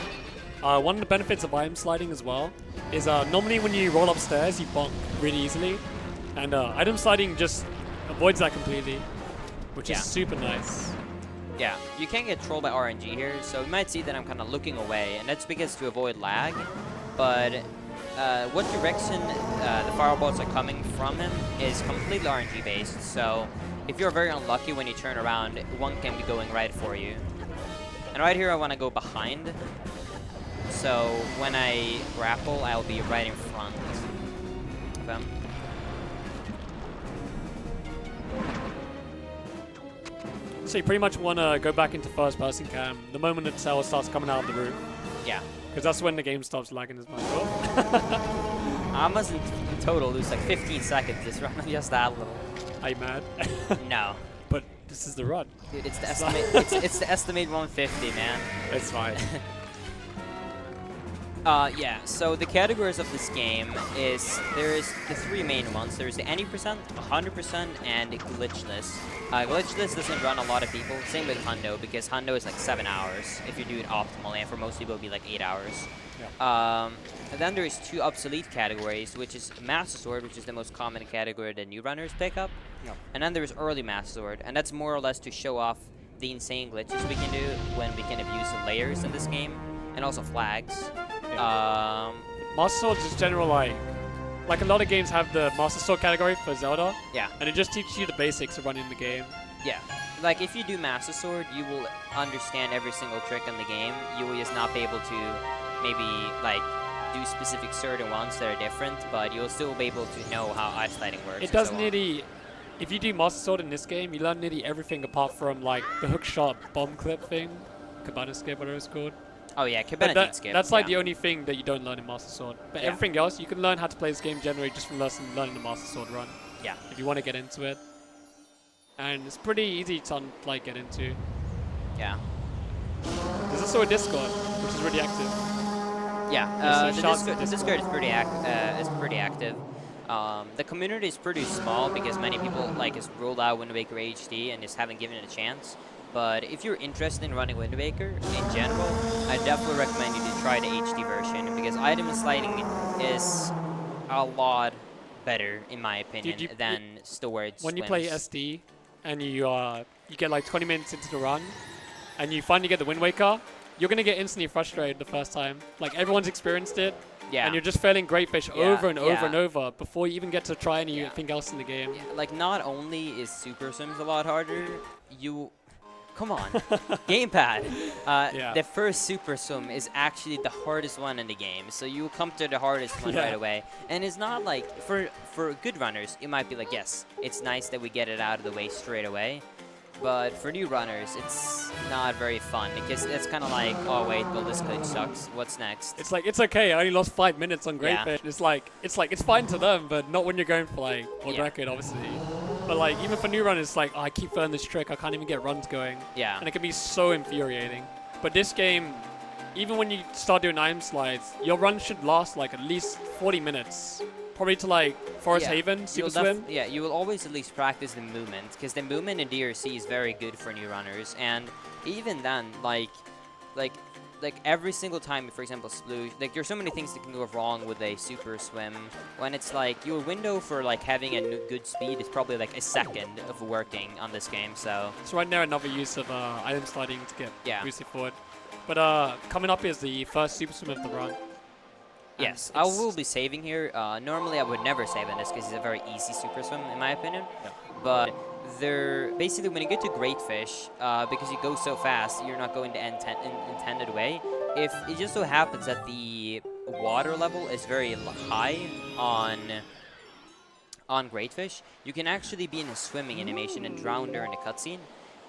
one of the benefits of item sliding as well is normally when you roll upstairs, you bonk really easily, and item sliding just avoids that completely, which is super nice. Yeah, you can get trolled by RNG here, so you might see that I'm kind of looking away, and that's because to avoid lag, but what direction the fireballs are coming from him is completely RNG based, so if you're very unlucky when you turn around, one can be going right for you. And right here I want to go behind, so when I grapple, I'll be right in front of them. So you pretty much want to go back into first person cam the moment the tail starts coming out of the roof. Yeah. Because that's when the game stops lagging as much. Oh. I must in total lose like 15 seconds this run, just that little. Are you mad? No. But this is the run. Dude, it's the estimate. it's the estimate 150, man. It's fine. Yeah, so the categories of this game there's the 3 main ones. There's the any %, 100%, and glitchless. Glitchless doesn't run a lot of people. Same with Hundo, because Hundo is like 7 hours if you do it optimally, and for most people it'll be like 8 hours. Yeah. And then there's 2 obsolete categories, which is Master Sword, which is the most common category that new runners pick up. Yeah. And then there's Early Master Sword, and that's more or less to show off the insane glitches we can do when we can abuse the layers in this game, and also flags. Yeah. Master Sword is general like a lot of games have the Master Sword category for Zelda. Yeah. And it just teaches you the basics of running the game. Yeah. Like if you do Master Sword, you will understand every single trick in the game. You will just not be able to maybe like do specific certain ones that are different, but you'll still be able to know how ice sliding works. It does nearly. If you do Master Sword in this game, you learn nearly everything apart from like the hook shot bomb clip thing, Cabana skip, whatever it's called. Oh yeah, Cabana skip. That's like the only thing that you don't learn in Master Sword. But everything else, you can learn how to play this game generally just from learning the Master Sword run. Yeah. If you want to get into it. And it's pretty easy to like get into. Yeah. There's also a Discord, which is really active. Yeah, the Discord is pretty active. The community is pretty small because many people like has rolled out Wind Waker HD and just haven't given it a chance. But if you're interested in running Wind Waker in general, I definitely recommend you to try the HD version because item sliding is a lot better, in my opinion, you- than stored When you swims. play SD and you get like 20 minutes into the run, and you finally get the Wind Waker, you're gonna get instantly frustrated the first time. Like everyone's experienced it, Yeah. and you're just failing great fish Yeah, over and over yeah. and over before you even get to try Yeah. anything else in the game. Yeah, like not only is Super Swims a lot harder, come on, gamepad. Yeah. The first Super Swim is actually the hardest one in the game, so you come to the hardest one Yeah. right away. And it's not like for good runners, it might be like, yes, it's nice that we get it out of the way straight away. But for new runners, it's not very fun because it's kind of like, oh wait, well this glitch sucks. What's next? It's like, it's okay, I only lost 5 minutes on Great Yeah. Fish. It's like, it's fine to them, but not when you're going for like world Yeah. record, obviously. But like, even for new runners, it's like, oh, I keep failing this trick, I can't even get runs going. Yeah. And it can be so infuriating. But this game, even when you start doing item slides, your run should last like at least 40 minutes. Probably to like Forest Yeah. Haven, Super You'll Swim. yeah, you will always at least practice the movement, because the movement in DRC is very good for new runners, and even then, like every single time, for example, sploosh, like there's so many things that can go wrong with a Super Swim, when it's like your window for like having a good speed is probably like a second of working on this game, so So right now, another use of item sliding to get Yeah. boosted forward. But coming up is the first Super Swim of the run. And yes, I it's- will be saving here. Normally, I would never save in this because it's a very easy Super Swim, in my opinion. Yeah. But basically, when you get to Great Fish, because you go so fast, you're not going the intended way. If it just so happens that the water level is very high on Great Fish, you can actually be in a swimming animation and drown during the cutscene.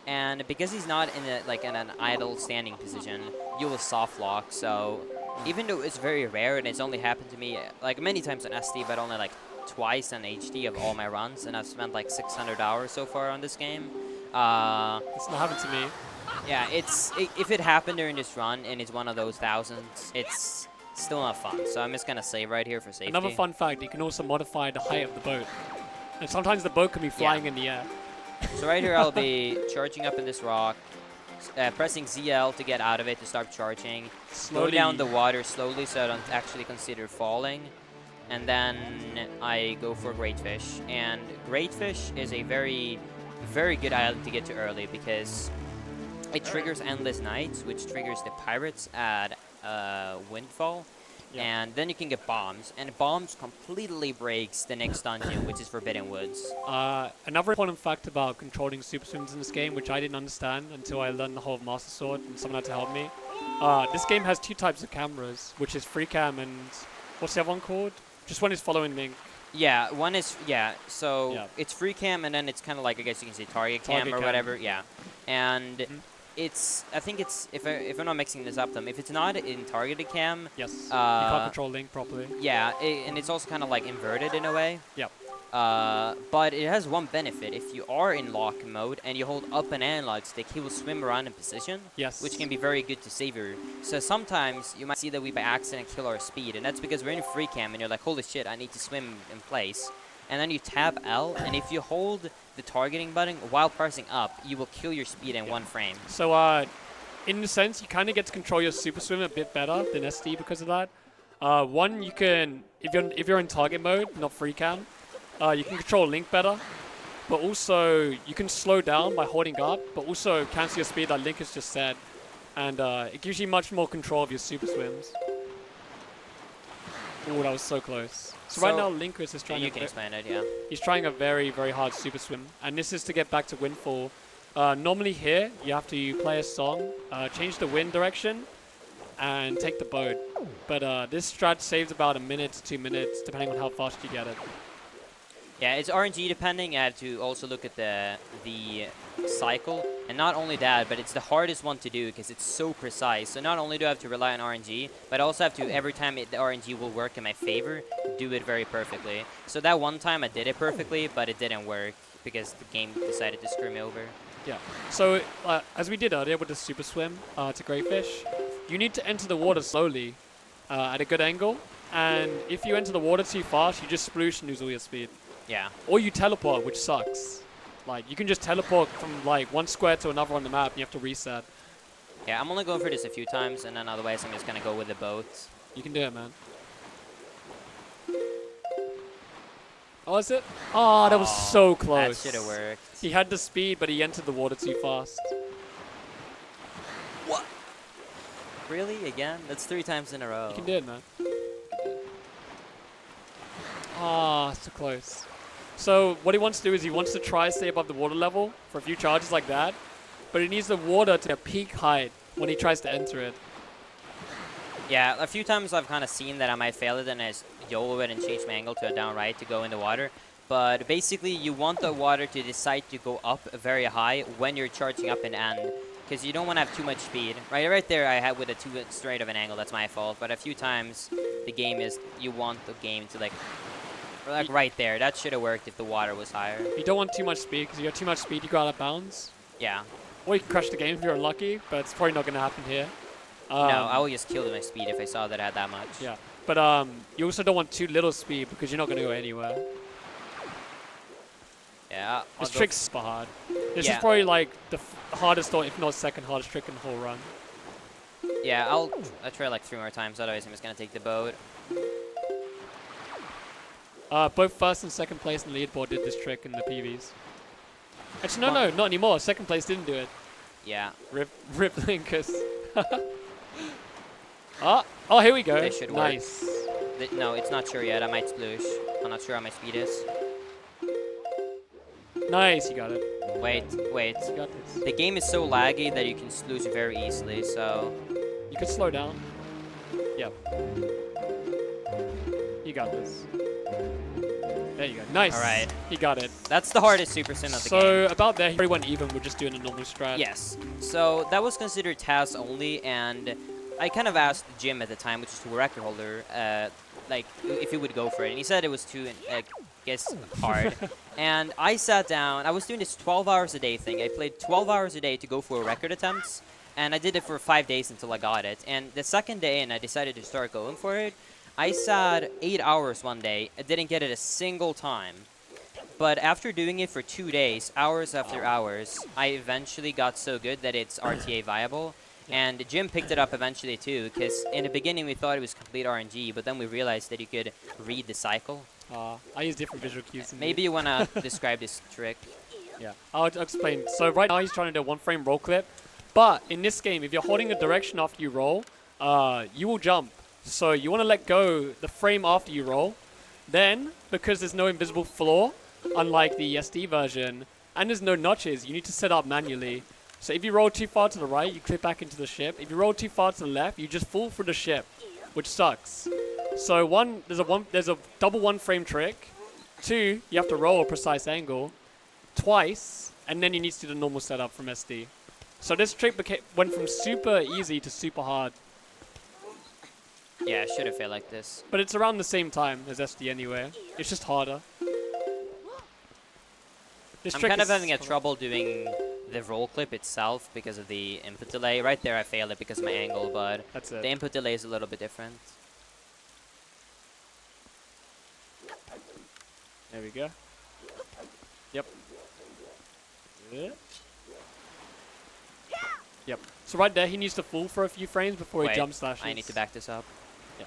And because he's not in an idle standing position, you will soft lock. So even though it's very rare and it's only happened to me like many times on SD, but only like twice on HD of all my runs, and I've spent like 600 hours so far on this game. It's not happened to me. Yeah, if it happened during this run and it's one of those thousands, it's still not fun. So I'm just gonna save right here for safety. Another fun fact, you can also modify the height of the boat. And sometimes the boat can be flying in the air. So right here I'll be charging up in this rock, pressing ZL to get out of it to start charging. Slow down the water slowly so I don't actually consider falling. And then I go for Great Fish. And Great Fish is a very, very good island to get to early because it triggers Endless Nights, which triggers the pirates at Windfall. Yeah. And then you can get bombs. And bombs completely breaks the next dungeon, which is Forbidden Woods. Another important fact about controlling Super Swims in this game, which I didn't understand until I learned the whole Master Sword and someone had to help me. This game has 2 types of cameras, which is free cam and what's the other one called? Just one is following Link. Yeah, one is, so Yeah. it's free cam, and then it's kind of like, I guess you can say target cam Target or cam. whatever, yeah. And Mhm. I think it's, if I'm not mixing this up, if it's not in targeted cam, Yes. You can't Uh, control Link properly. yeah, and it's also kind of like inverted in a way. Yep. But it has one benefit. If you are in lock mode and you hold up an analog stick, he will swim around in position, Yes. which can be very good to savor. So sometimes you might see that we by accident kill our speed, and that's because we're in free cam and you're like, holy shit, I need to swim in place. And then you tap L, and if you hold the targeting button while pressing up, you will kill your speed in 1 frame. So, in a sense, you kind of get to control your Super Swim a bit better than SD because of that. One, you can, if you're in target mode, not free cam, you can control Link better. But also, you can slow down by holding up, but also cancel your speed like Link has just said. And it gives you much more control of your Super Swims. Ooh, that was so close. So right now, Linkus is trying You can explain it, yeah. He's trying a very, very hard Super Swim, and this is to get back to Windfall. Normally here, you have to play a song, change the wind direction, and take the boat. But this strat saves about 1 minute to 2 minutes, depending on how fast you get it. Yeah, it's RNG depending. I have to also look at the cycle. And not only that, but it's the hardest one to do because it's so precise. So not only do I have to rely on RNG, but I also have to, every time the RNG will work in my favor, do it very perfectly. So that one time I did it perfectly, but it didn't work because the game decided to screw me over. Yeah. So as we did earlier with the Super Swim to Great Fish, you need to enter the water slowly at a good angle. And if you enter the water too fast, you just sploosh and lose all your speed. Yeah. Or you teleport, which sucks. Like, you can just teleport from, like, one square to another on the map, and you have to reset. Yeah, I'm only going for this a few times, and then otherwise I'm just going to go with the boat. You can do it, man. Oh, is it? Oh, that was so close. That should have worked. He had the speed, but he entered the water too fast. What? Really? Again? That's 3 times in a row. You can do it, man. Ah, so close. So what he wants to do is he wants to try stay above the water level for a few charges like that, but he needs the water to peak height when he tries to enter it. Yeah, a few times I've kind of seen that I might fail it and I just YOLO it and change my angle to a down right to go in the water. But basically, you want the water to decide to go up very high when you're charging up and end, because you don't want to have too much speed. Right there, I had with a too straight of an angle. That's my fault. But a few times, the game is you want the game to like right there. That should have worked if the water was higher. You don't want too much speed, because if you have too much speed, you go out of bounds. Yeah. Or you can crash the game if you're unlucky, but it's probably not going to happen here. No, I will just kill my speed if I saw that I had that much. Yeah, but you also don't want too little speed because you're not going to go anywhere. Yeah. This trick's super hard. This is Yeah. probably like the hardest, or if not second hardest trick in the whole run. Yeah, I'll try like 3 more times. Otherwise, I'm just gonna take the boat. Both first and second place in the leaderboard did this trick in the PVs. Actually, no, not anymore. Second place didn't do it. Yeah. Rip Linkus. Oh, here we go. They should work. Nice. No, it's not sure yet. I might sploosh. I'm not sure how my speed is. Nice, you got it. Wait. You got this. The game is so laggy that you can sploosh very easily. So. You could slow down. Yep. You got this. There you go. Nice. All right. He got it. That's the hardest super sim of the game. So about there, he already went even. We're just doing a normal strat. Yes. So that was considered task only, and I kind of asked Jim at the time, which is the record holder, like if he would go for it, and he said it was too, I guess, hard. And I sat down. I was doing this 12 hours a day thing. I played 12 hours a day to go for record attempts, and I did it for 5 days until I got it. And the second day, and I decided to start going for it, I sat 8 hours one day. I didn't get it a single time. But after doing it for 2 days, hours after hours, I eventually got so good that it's RTA viable. And Jim picked it up eventually too, because in the beginning we thought it was complete RNG, but then we realized that you could read the cycle. I use different visual cues. than Maybe you want to describe this trick. Yeah, I'll explain. So right now he's trying to do a 1-frame roll clip, but in this game, if you're holding a direction after you roll, you will jump. So you want to let go the frame after you roll. Then, because there's no invisible floor, unlike the SD version, and there's no notches, you need to set up manually. So if you roll too far to the right, you clip back into the ship. If you roll too far to the left, you just fall through the ship, which sucks. So there's a double 1-frame trick. 2, you have to roll a precise angle twice, and then you need to do the normal setup from SD. So this trick went from super easy to super hard. Yeah, I should have failed like this. But it's around the same time as SD anyway. It's just harder. This I'm trick kind of is having a trouble doing the roll clip itself because of the input delay. Right there I failed it because of my angle, but That's it. the input delay is a little bit different. There we go. Yep. Yep. So right there, he needs to fall for a few frames before he Wait, jump slashes. I need to back this up. Yeah.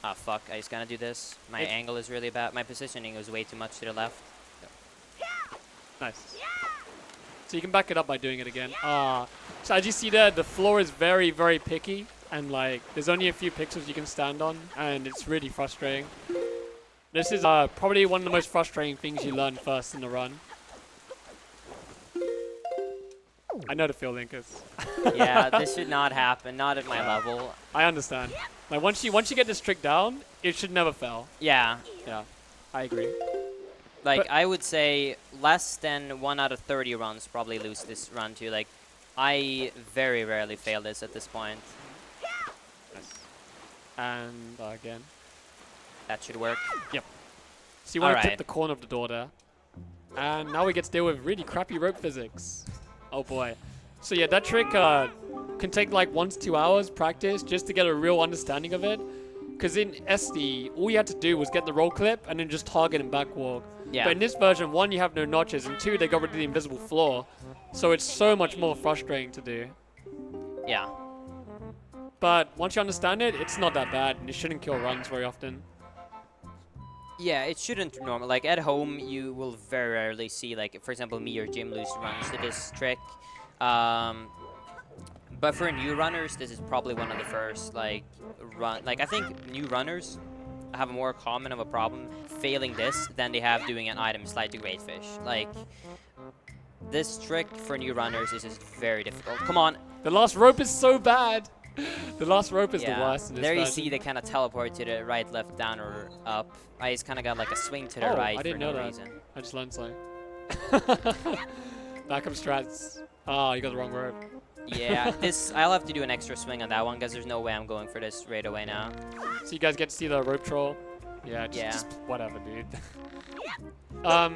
Ah, fuck. I just gotta do this. My angle is really bad. My positioning was way too much to the left. Nice. So you can back it up by doing it again. So as you see there, the floor is very, very picky. And like, there's only a few pixels you can stand on. And it's really frustrating. This is probably one of the most frustrating things you learn first in the run. I know the feel, Linkus. Yeah, this should not happen. Not at my level. I understand. Like once you get this trick down, it should never fail. Yeah. Yeah, I agree. Like, But I would say less than 1 out of 30 runs probably lose this run too. Like, I very rarely fail this at this point. Nice. And again. That should work. Yep. So you want to tip Alright. the corner of the door there. And now we get to deal with really crappy rope physics. Oh boy. So yeah, that trick can take like 1 to 2 hours practice just to get a real understanding of it. Because in SD, all you had to do was get the roll clip and then just target and backwalk. Yeah. But in this version, 1, you have no notches, and 2, they got rid of the invisible floor. So it's so much more frustrating to do. Yeah. But once you understand it, it's not that bad, and it shouldn't kill runs very often. Yeah, it shouldn't normal. Like at home, you will very rarely see, like, for example, me or Jim lose runs to this trick. Um, but for new runners, this is probably one of the first, like, run. Like, I think new runners have more common of a problem failing this than they have doing an item slide to great fish. Like, this trick for new runners is just very difficult. Come on. The last rope is so bad. The last rope is the Yeah, worst in this there you version. see they kind of teleport to the right, left, down, or up. I just kind of got like a swing to the Oh, right I didn't for know no that. reason. I just learned something. Backup strats. Ah, you got the wrong rope. Yeah, this I'll have to do an extra swing on that one because there's no way I'm going for this right away now. So you guys get to see the rope troll. Yeah, just whatever, dude.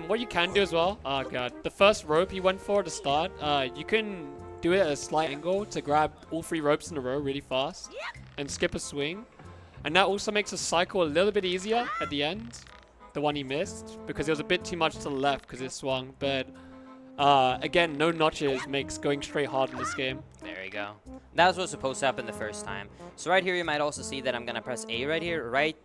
What you can do as well. Oh god, the first rope you went for at the start. You can do it at a slight angle to grab all 3 ropes in a row really fast and skip a swing, and that also makes the cycle a little bit easier at the end. The one you missed because it was a bit too much to the left because it swung, but. Again, no notches makes going straight hard in this game. There you go. That was what's supposed to happen the first time. So right here, you might also see that I'm going to press A right here. Right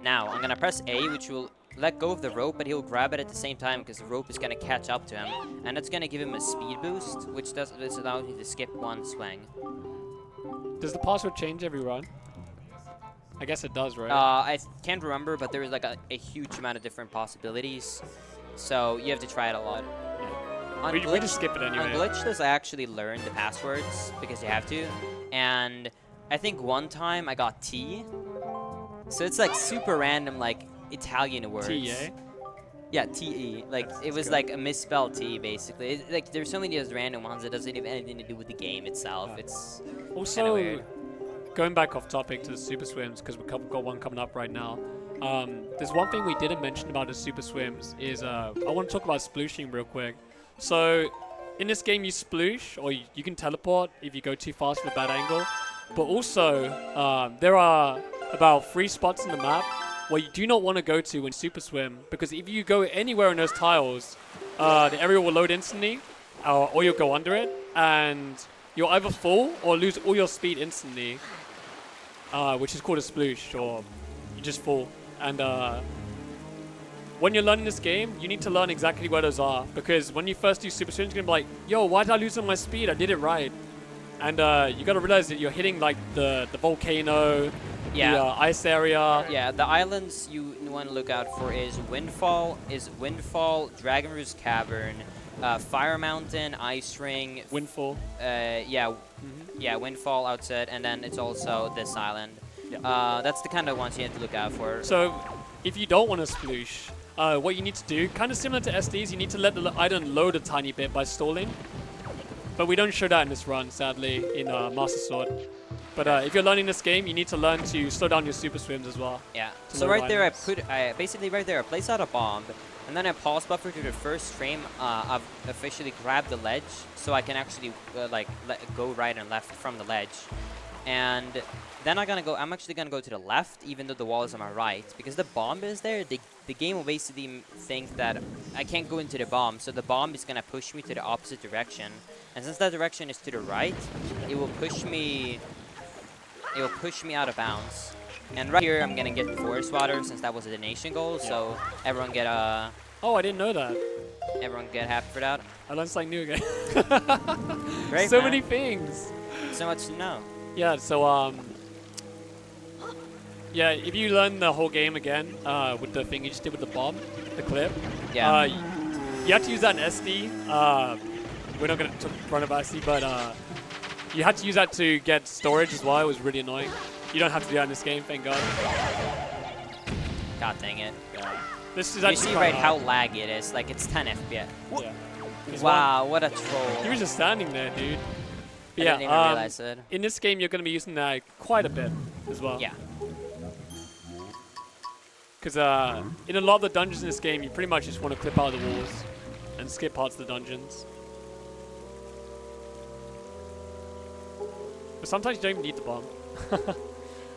now, I'm going to press A, which will let go of the rope, but he'll grab it at the same time because the rope is going to catch up to him. And it's going to give him a speed boost, which does this allows you to skip one swing. Does the password change every run? I guess it does, right? I can't remember, but there is like a huge amount of different possibilities. So you have to try it a lot. We just skip it anyway. On glitchless, I actually learned the passwords because you have to. And I think one time I got T. So it's like super random, like Italian words. T, eh? Yeah, T-E. Like, it was like a misspelled T, basically. Like, there's so many of those random ones that doesn't have anything to do with the game itself. Yeah. It's Also, weird. going back off topic to the super swims, because we've got one coming up right now. There's one thing we didn't mention about the super swims is I want to talk about splooshing real quick. So in this game you sploosh, or you can teleport if you go too fast with a bad angle. But also there are about 3 spots in the map where you do not want to go to when super swim, because if you go anywhere in those tiles, the area will load instantly, or you'll go under it, and you'll either fall or lose all your speed instantly, which is called a sploosh, or you just fall. And when you're learning this game, you need to learn exactly where those are, because when you first do super swims, you're gonna be like, yo, why did I lose all my speed? I did it right. And you gotta realize that you're hitting like the volcano, the ice area. Yeah, the islands you want to look out for is Windfall, Dragon Roost Cavern, Fire Mountain, Ice Ring. Windfall. Yeah, Windfall outside, and then it's also this island. Yeah. That's the kind of ones you have to look out for. So if you don't want to sploosh, what you need to do, kind of similar to SDs, you need to let the item load a tiny bit by stalling. But we don't show that in this run, sadly, in Master Sword. But if you're learning this game, you need to learn to slow down your super swims as well. Yeah. So right there, basically right there, I place out a bomb, and then I pause buffer to the first frame. I've officially grabbed the ledge, so I can actually go right and left from the ledge. And then I'm actually gonna go to the left, even though the wall is on my right, because the bomb is there. The game will basically think that I can't go into the bomb, so the bomb is gonna push me to the opposite direction. And since that direction is to the right, it will push me out of bounds. And right here, I'm gonna get the forest water since that was a donation goal. Yeah. So everyone get a. Oh, I didn't know that. Everyone get happy for that. I learned something new again. Great, so man. many things. So much to know. Yeah. So yeah, if you learn the whole game again with the thing you just did with the bomb, the clip. Yeah. You have to use that in SD. We're not gonna run about SD, but you had to use that to get storage as well. It was really annoying. You don't have to do that in this game, thank God. God dang it. Yeah. This is you actually see right how laggy it is. Like, it's 10 FPS. Yeah. Wow, what a troll. He was just standing there, dude. But I didn't even realize it. In this game, you're going to be using that quite a bit as well. Yeah. Because in a lot of the dungeons in this game, you pretty much just want to clip out of the walls and skip parts of the dungeons. But sometimes you don't even need the bomb.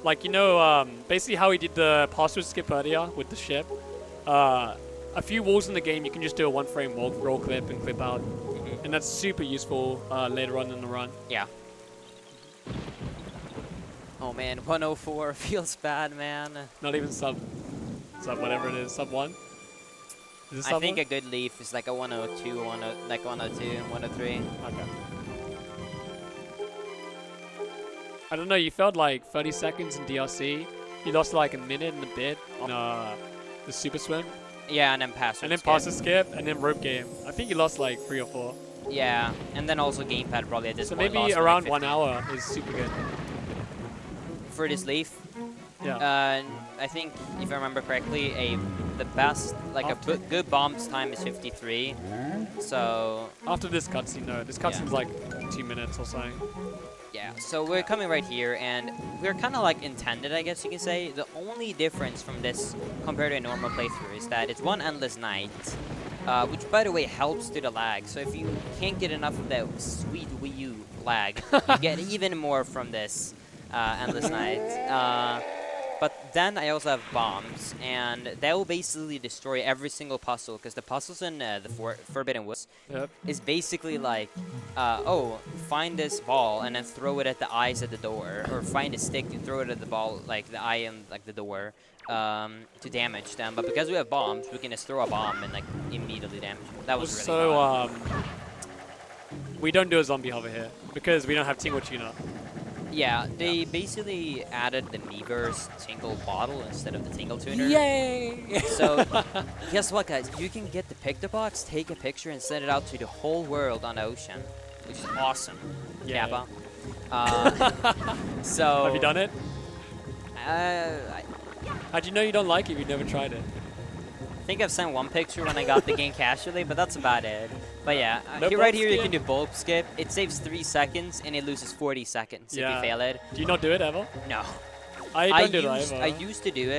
Like, you know, basically how he did the password skip earlier with the ship. A few walls in the game, you can just do a 1-frame roll clip and clip out. Mm-hmm. And that's super useful later on in the run. Yeah. Oh man, 104 feels bad, man. Not even sub. Sub whatever it is, sub 1? Is it I sub think 1? a good leaf is like a 102, like 102, 103. Okay. I don't know, you felt like 30 seconds in DRC. You lost like a minute and a bit on the super swim. Yeah, and then pass. And then pass the skip, and then rope game. I think you lost like 3 or 4. Yeah, and then also gamepad probably at this So point. maybe lost around like 1 hour is super good. for this leaf. Yeah. I think if I remember correctly, the best like After? a good bombs time is 53. So After this cutscene, no. This cutscene's like 2 minutes or something. yeah, so we're coming right here, and we're kind of like intended, I guess you can say. The only difference from this compared to a normal playthrough is that it's one endless night, which by the way helps to the lag. So if you can't get enough of that sweet Wii U lag, you get even more from this endless night. But then I also have bombs, and that will basically destroy every single puzzle, because the puzzles in the Forbidden Woods Yep. is basically like, oh, find this ball and then throw it at the eyes at the door, or find a stick and throw it at the ball, like the eye and like the door, to damage them. But because we have bombs, we can just throw a bomb and like immediately damage them. That was really So, fun. we don't do a zombie hover here because we don't have Tingle Tuner. Yeah, they basically added the Miiverse Tingle bottle instead of the Tingle Tuner. Yay! So, guess what, guys? You can get the picture box, take a picture, and send it out to the whole world on the ocean, which is awesome. Yeah. Kappa. So. Have you done it? I How'd you know you don't like it if you've never tried it? think I've sent one picture when I got the game casually, but that's about it. But yeah, No right bulb here you skip? can do bulb skip. It saves 3 seconds, and it loses 40 seconds if you fail it. Do you not do it ever? No. I don't do it either. I used to do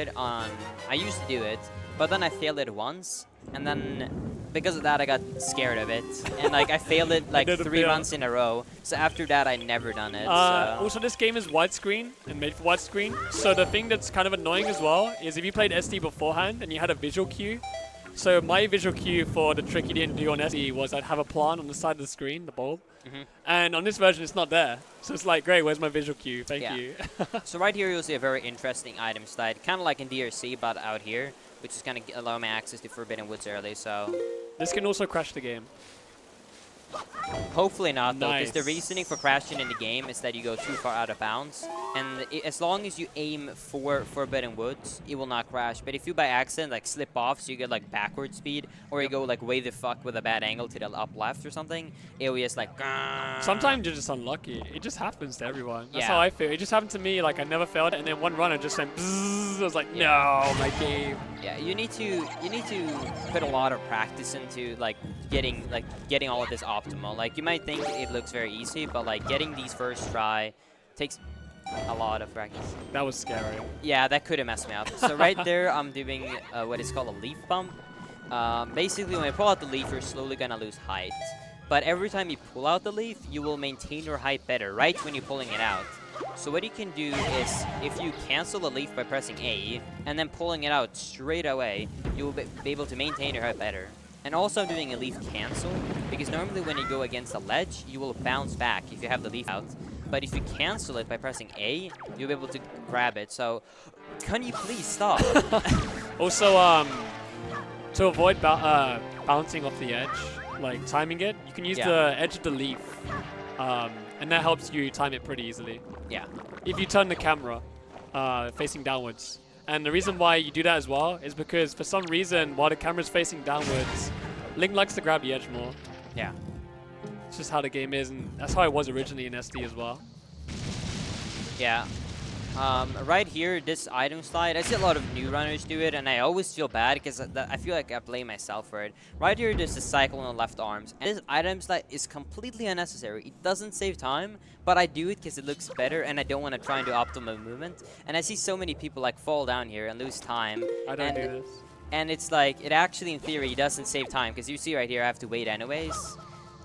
it, but then I failed it once, and then because of that I got scared of it, and like I failed it like didn't 3 fail. months in a row. So after that I never done it. So. Also, this game is widescreen and made for widescreen. So the thing that's kind of annoying as well is if you played SD beforehand and you had a visual cue. So my visual cue for the trick you didn't do on SD was I'd have a plant on the side of the screen, the bulb. And on this version, it's not there. So it's like, great, where's my visual cue? Thank you. So right here you'll see a very interesting item slide, kind of like in DRC, but out here, which is going to allow me access to Forbidden Woods early. So This can also crash the game. hopefully not, though, because the Nice. reasoning for crashing in the game is that you go too far out of bounds. And as long as you aim for Forbidden Woods, it will not crash. But if you by accident like slip off, so you get like backward speed, or you go like way the fuck with a bad angle to the up left or something, it will just like. Sometimes you're just unlucky. It just happens to everyone. That's Yeah. how I feel. It just happened to me. Like I never failed it, and then one run I just went. Bzzz, I was like, no, my game. Yeah, you need to put a lot of practice into like getting all of this optimal. Like you might think it looks very easy, but like getting these first try takes a lot of practice. That was scary. Yeah, that could have messed me up. So right there, I'm doing what is called a leaf bump. Basically, when I pull out the leaf, you're slowly gonna lose height. But every time you pull out the leaf, you will maintain your height better right when you're pulling it out. So what you can do is, if you cancel the leaf by pressing A, and then pulling it out straight away, you will be able to maintain your height better. And also I'm doing a leaf cancel, because normally when you go against a ledge, you will bounce back if you have the leaf out. But if you cancel it by pressing A, you'll be able to grab it. So, can you please stop? Also, to avoid bouncing off the edge, like timing it, you can use the edge of the leaf, and that helps you time it pretty easily. Yeah. If you turn the camera facing downwards. And the reason why you do that as well is because for some reason, while the camera's facing downwards, Link likes to grab the edge more. Yeah. It's just how the game is, and that's how it was originally in SD as well. Yeah. Right here, this item slide, I see a lot of new runners do it, and I always feel bad because I feel like I blame myself for it. Right here, there's the cycle on the left arms, and this item slide is completely unnecessary. It doesn't save time, but I do it because it looks better, and I don't want to try and do optimal movement. And I see so many people like fall down here and lose time. I don't do this. And it's like, it actually, in theory, doesn't save time, because you see right here, I have to wait anyways.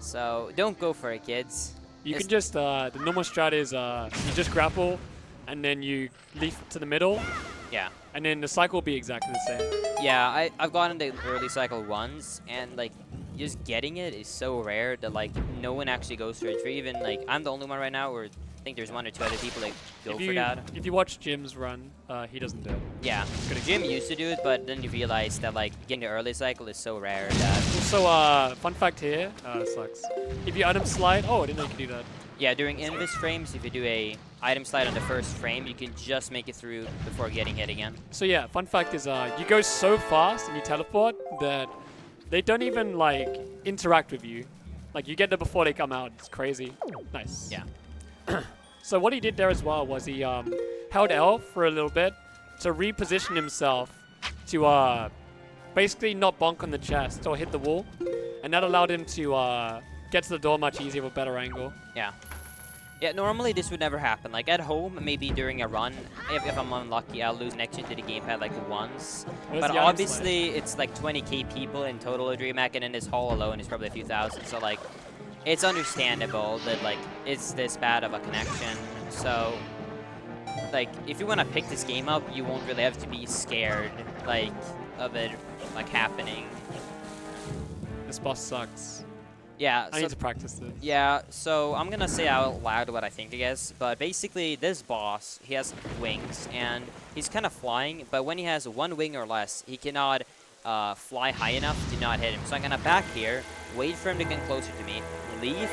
So, don't go for it, kids. You can just, the normal strat is you just grapple, and then you leaf to the middle. Yeah. And then the cycle will be exactly the same. Yeah, I've gotten the early cycle once, and like, just getting it is so rare that like, no one actually goes for it. For even like, I'm the only one right now, or I think there's 1 or 2 other people that go if for that. If you watch Jim's run, he doesn't do it. Yeah, Jim used to do it, but then you realize that like getting the early cycle is so rare that. Also, fun fact here, sucks. If you item slide, oh, I didn't know you could do that. Yeah, during invis frames, if you do a item slide on the first frame, you can just make it through before getting hit again. So yeah, fun fact is, you go so fast and you teleport that they don't even like interact with you. Like you get there before they come out. It's crazy. Nice. Yeah. So what he did there as well was he held L for a little bit to reposition himself to basically not bonk on the chest or hit the wall, and that allowed him to get to the door much easier with a better angle. Yeah. Yeah, normally this would never happen. Like at home, maybe during a run, if I'm unlucky, I'll lose connection to the gamepad like once. But obviously, it's like 20k people in total at Remake, and in this hall alone is probably a few thousand. So like, it's understandable that like it's this bad of a connection. So like, if you want to pick this game up, you won't really have to be scared like of it like happening. This boss sucks. Yeah, I need to practice this. Yeah, so I'm gonna say out loud what I think, I guess. But basically, this boss, he has wings, and he's kind of flying. But when he has 1 wing or less, he cannot fly high enough to not hit him. So I'm gonna back here, wait for him to get closer to me, leave,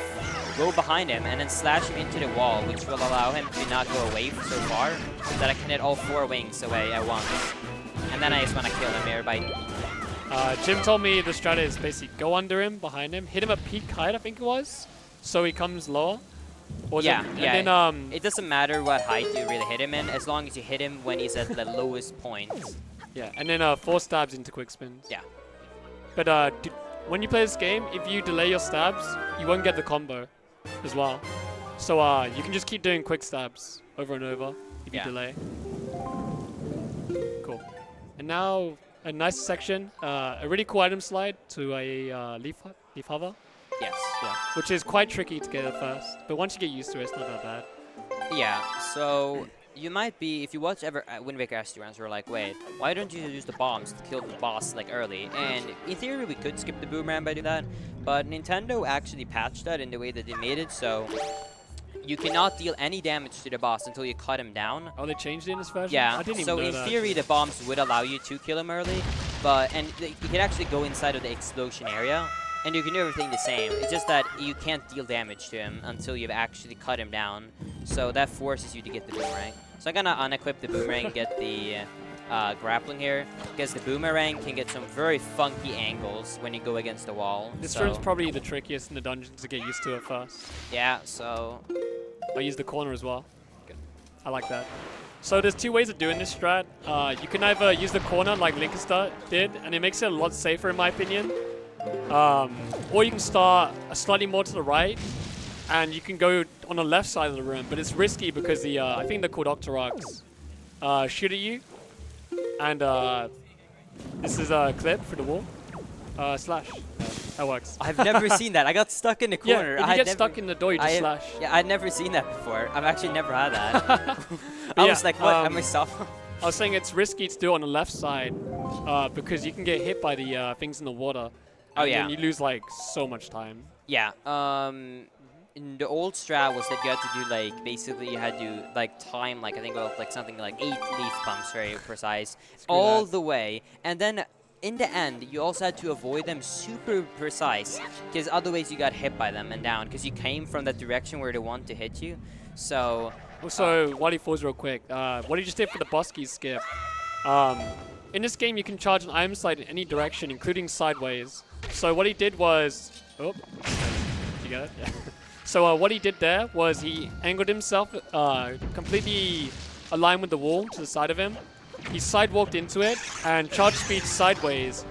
go behind him, and then slash him into the wall, which will allow him to not go away so far, so that I can hit all 4 wings away at once. And then I just want to kill him here by... Jim told me the strat is basically go under him, behind him, hit him at peak height, I think it was, so he comes lower. Yeah, yeah. And then, it doesn't matter what height you really hit him in, as long as you hit him when he's at the lowest point. Yeah, and then 4 stabs into quick spins. Yeah. But when you play this game, if you delay your stabs, you won't get the combo as well. So you can just keep doing quick stabs over and over if you delay. Cool. And now a nice section, a really cool item slide to a leaf hover. Yes. Yeah. Which is quite tricky to get at first, but once you get used to it, it's not that bad. Yeah. So you might be, if you watch ever Wind Waker SD runs, you're like, wait, why don't you use the bombs to kill the boss like early? And in theory, we could skip the boomerang by doing that, but Nintendo actually patched that in the way that they made it, so you cannot deal any damage to the boss until you cut him down. Oh, they changed it in this version? Yeah, I didn't even so know in that. theory, the bombs would allow you to kill him early, but you can actually go inside of the explosion area, and you can do everything the same. It's just that you can't deal damage to him until you've actually cut him down, so that forces you to get the boomerang. So I'm gonna unequip the boomerang and get the grappling here, because the boomerang can get some very funky angles when you go against the wall. This room's probably the trickiest in the dungeons to get used to at first. Yeah, so... I use the corner as well. Good. I like that. So there's 2 ways of doing this strat. You can either use the corner like Linkus7 did, and it makes it a lot safer in my opinion. Or you can start slightly more to the right, and you can go on the left side of the room, but it's risky because the I think they're called Octoroks shoot at you. And this is a clip for the wall. Slash. That works. I've never seen that. I got stuck in the corner. Yeah, if you get stuck in the door, you just slash. Yeah, I'd never seen that before. I've actually never had that. I was like, what? Am I soft? I was saying it's risky to do it on the left side because you can get hit by the things in the water. Oh, and yeah. then you lose like so much time. Yeah. In the old strat was that you had to do like, basically you had to like time like, I think like something like 8 leaf bumps, very precise, all the way. And then in the end, you also had to avoid them super precise, because otherwise you got hit by them and down, because you came from that direction where they want to hit you. So... Also, while he falls real quick, what he just did for the boss key skip. In this game, you can charge an item slide in any direction, including sideways. So what he did was... Oh, did you get it? Yeah. So what he did there was he angled himself completely aligned with the wall to the side of him. He sidewalked into it and charged speed sideways.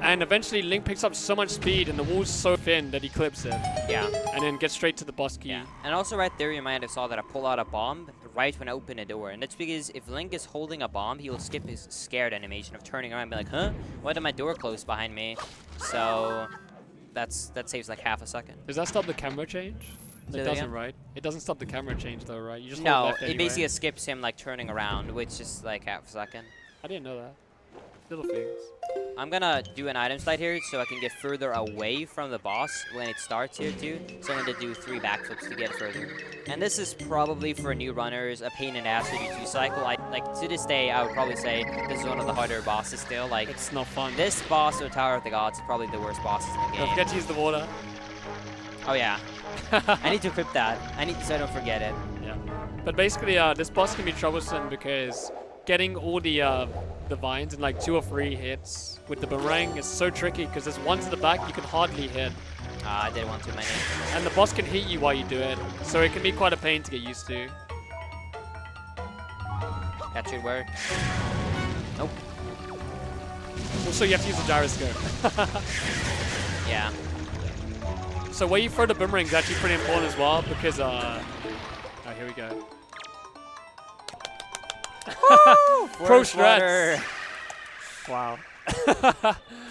And eventually Link picks up so much speed and the wall's so thin that he clips it. Yeah. And then gets straight to the boss key. Yeah. And also right there you might have saw that I pull out a bomb right when I open a door. And that's because if Link is holding a bomb, he will skip his scared animation of turning around and be like, huh? Why did my door close behind me? So that saves like half a second. Does that stop the camera change? It doesn't, right? It doesn't stop the camera change though, right? You just hold left anyway. It basically skips him like turning around, which is like half a second. I didn't know that. little things. I'm gonna do an item slide here so I can get further away from the boss when it starts here too. So I'm gonna do 3 backflips to get further. And this is probably for new runners a pain in the ass to do 2 cycle. Like to this day, I would probably say this is one of the harder bosses still. Like It's not fun. this boss or Tower of the Gods is probably the worst bosses in the Don't game. forget to use the water. Oh yeah, I need to equip that. I need so I don't forget it. Yeah. But basically, this boss can be troublesome because getting all the vines in like 2 or 3 hits with the boomerang is so tricky because there's one to the back you can hardly hit. I did one too many. And the boss can hit you while you do it, so it can be quite a pain to get used to. That should work. Nope. Also, you have to use the gyroscope. Yeah. So where you throw the boomerang is actually pretty important as well because, oh, here we go. Pro Forest water. strats. Wow.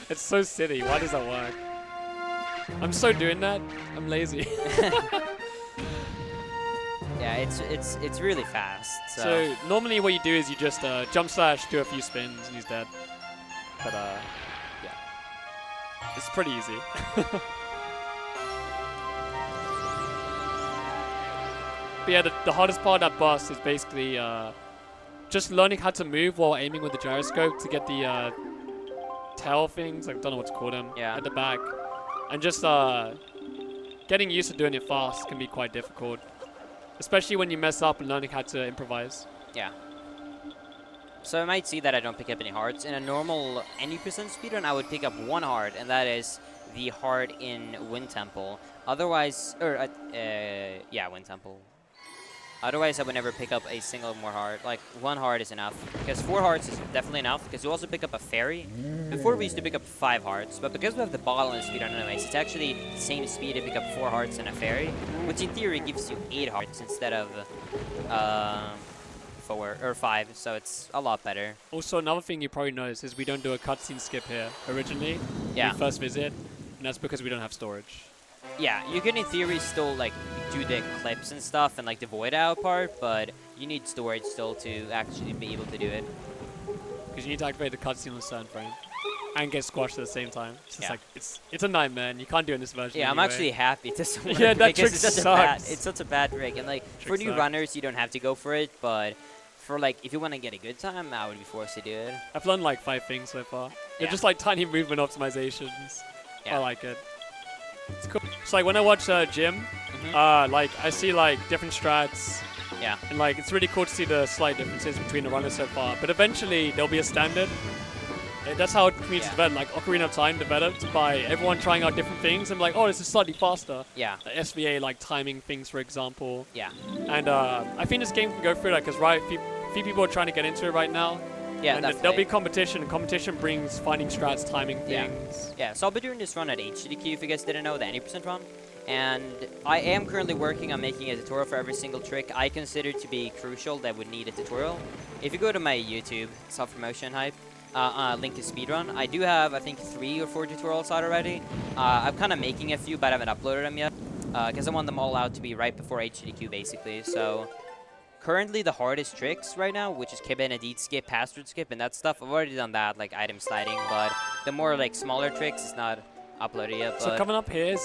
It's so silly. Why does that work? I'm so doing that. I'm lazy. Yeah, it's really fast. So normally what you do is you just jump slash, do a few spins, and he's dead. But yeah, it's pretty easy. But yeah, the hardest part of that boss is basically just learning how to move while aiming with the gyroscope to get the tail things. I don't know what to call them. Yeah. At the back, and just getting used to doing it fast can be quite difficult. Especially when you mess up and learning how to improvise. Yeah. So I might see that I don't pick up any hearts. In a normal any percent speedrun, I would pick up 1 heart, and that is the heart in Wind Temple. Otherwise, yeah, Wind Temple. Otherwise, I would never pick up a single more heart. Like 1 heart is enough, because 4 hearts is definitely enough. Because you also pick up a fairy. Before we used to pick up 5 hearts, but because we have the bottle in speedrun anyways, it's actually the same speed to pick up 4 hearts and a fairy, which in theory gives you 8 hearts instead of 4 or 5. So it's a lot better. Also, another thing you probably noticed is we don't do a cutscene skip here originally. Yeah. When we first visit, and that's because we don't have storage. Yeah, you can in theory still like do the clips and stuff and like the void out part, but you need storage still to actually be able to do it. Because you need to activate the cutscene on a certain frame and get squashed at the same time. It's just Yeah. like it's a nightmare, and you can't do it in this version. Yeah, I'm anyway. actually happy it doesn't work Yeah, that because trick it's such a bad, sucks. it's such a bad trick, and like for Trick new sucks. runners you don't have to go for it, but for like if you want to get a good time, I would be forced to do it. I've learned like 5 things so far. They're Yeah. just like tiny movement optimizations. Yeah. I like it. It's cool. So like when I watch Jim, Mhm. like I see like different strats, Yeah. and like it's really cool to see the slight differences between the runners so far. But eventually there'll be a standard. That's how communities Yeah. develop. Like Ocarina of Time developed by everyone trying out different things and like, oh, this is slightly faster. Yeah. Like SVA like timing things, for example. Yeah. And I think this game can go through that because few people are trying to get into it right now. Yeah, and definitely. there'll be competition, and competition brings finding strats, timing Yeah. things. Yeah, so I'll be doing this run at HDQ if you guys didn't know, the 90% run. And I am currently working on making a tutorial for every single trick I consider to be crucial that would need a tutorial. If you go to my YouTube, self-promotion hype, Linkus7, I do have, I think, 3 or 4 tutorials out already. I'm kind of making a few, but I haven't uploaded them yet. Because I want them all out to be right before HDQ, basically. So currently the hardest tricks right now, which is Benedict skip, password skip, and that stuff, I've already done that, like item sliding, but the more like smaller tricks is not uploaded yet. So But coming up here is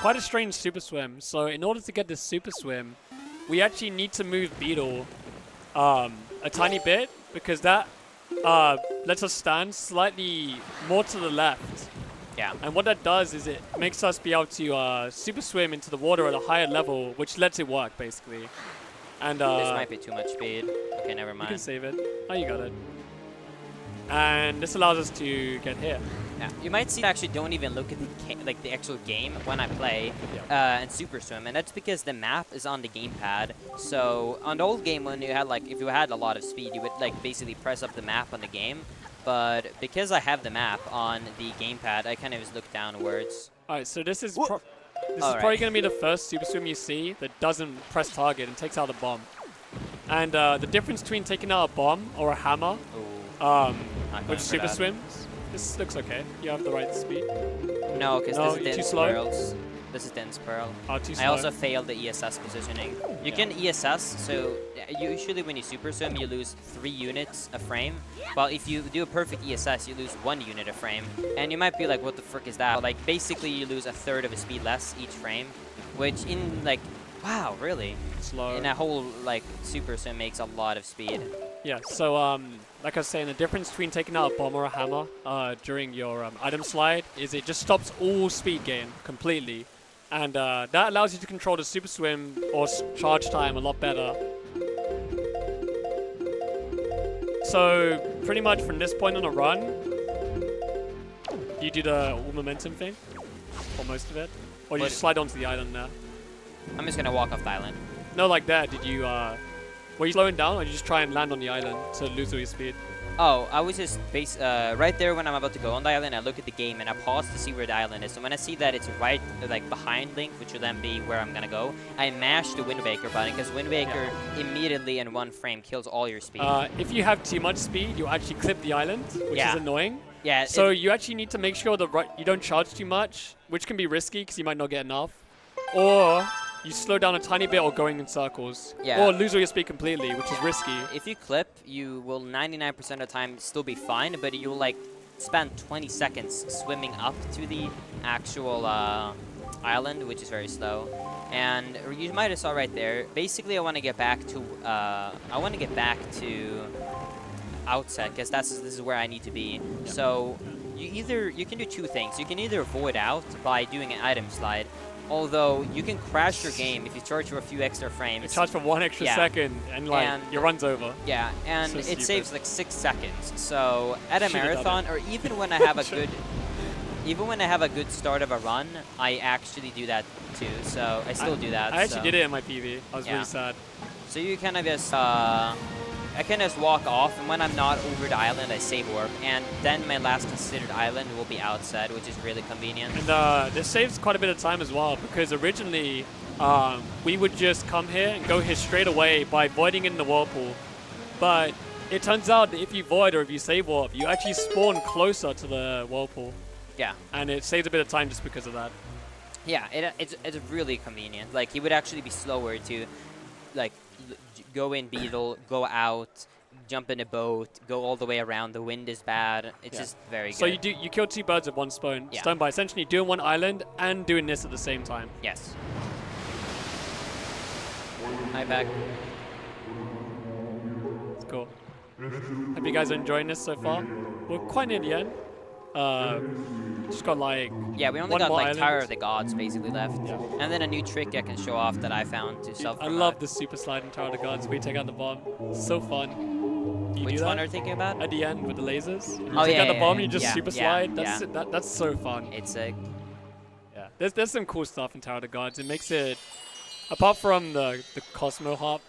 quite a strange super swim. So in order to get this super swim, we actually need to move Beetle a tiny bit because that lets us stand slightly more to the left. yeah, And what that does is it makes us be able to super swim into the water at a higher level, which lets it work basically. And this might be too much speed. Okay, never you can mind. save it. Oh, you got it. And this allows us to get here. Yeah. You might see I actually don't even look at the actual game when I play and super swim, and that's because the map is on the gamepad. So on the old game, when you had like if you had a lot of speed, you would like basically press up the map on the game. But because I have the map on the gamepad, I kind of just look downwards. All right, so this is Alright. probably going to be the first super swim you see that doesn't press target and takes out a bomb. And the difference between taking out a bomb or a hammer Ooh. Not going with for super that. swims, this looks okay. You have the right speed. No, because No, this you're is too slow? tutorials. This is Dense Pearl. Oh, too I slow. also failed the ESS positioning. You can ESS, so usually when you super swim, you lose 3 units a frame. Well, if you do a perfect ESS, you lose 1 unit a frame. And you might be like, what the frick is that? Like, basically, you lose a third of a speed less each frame, which in, like, wow, really? Slow. In a whole, like, super swim makes a lot of speed. Yeah, so like I was saying, the difference between taking out a bomb or a hammer during your item slide is it just stops all speed gain completely. And that allows you to control the super swim or charge time a lot better. So pretty much from this point on a run, you do the all momentum thing, or most of it, or you just slide onto the island there. I'm just gonna walk off the island. No, like that, did you, were you slowing down or did you just try and land on the island to lose all your speed? Oh, I was just right there when I'm about to go on the island. I look at the game and I pause to see where the island is. So when I see that it's right, like behind Link, which will then be where I'm gonna go, I mash the Wind Waker button because Wind Waker immediately in 1 frame kills all your speed. If you have too much speed, you actually clip the island, which is annoying. Yeah. So you actually need to make sure that you don't charge too much, which can be risky because you might not get enough. Or you slow down a tiny bit or going in circles. Yeah. Or lose all your speed completely, which is risky. If you clip, you will 99% of the time still be fine, but you'll like spend 20 seconds swimming up to the actual island, which is very slow. And you might have saw right there. Basically, I want to get back to outset because this is where I need to be. Yeah. So you can do 2 things. You can either avoid out by doing an item slide. Although you can crash your game if you charge for a few extra frames. You charge for 1 extra second and like your run's over. Yeah, and so it stupid. saves like 6 seconds. So at a marathon, or even when I have a good start of a run, I actually do that too. So I still do that. I actually did it in my PV. I was really sad. So you kind of just I can just walk off, and when I'm not over the island, I save warp, and then my last considered island will be outside, which is really convenient. And this saves quite a bit of time as well, because originally we would just come here and go here straight away by voiding in the whirlpool. But it turns out that if you void or if you save warp, you actually spawn closer to the whirlpool. Yeah. And it saves a bit of time just because of that. Yeah, it's really convenient. Like, he would actually be slower to, like, go in Beetle, go out, jump in a boat, go all the way around. The wind is bad. It's just very good. So you kill 2 birds with 1 stone by essentially doing 1 island and doing this at the same time. Yes. Hi, back. It's cool. Hope you guys are enjoying this so far. We're quite near the end. Just got like we only got like Tower of the Gods basically left, and then a new trick I can show off that I found to self. I love the super slide in Tower of the Gods where you take out the bomb. It's so fun. Which one are you thinking about? At the end with the lasers. You take out the bomb, you just super slide. Yeah. That's so fun. It's sick. Yeah, there's some cool stuff in Tower of the Gods. It makes it, apart from the Cosmo hop.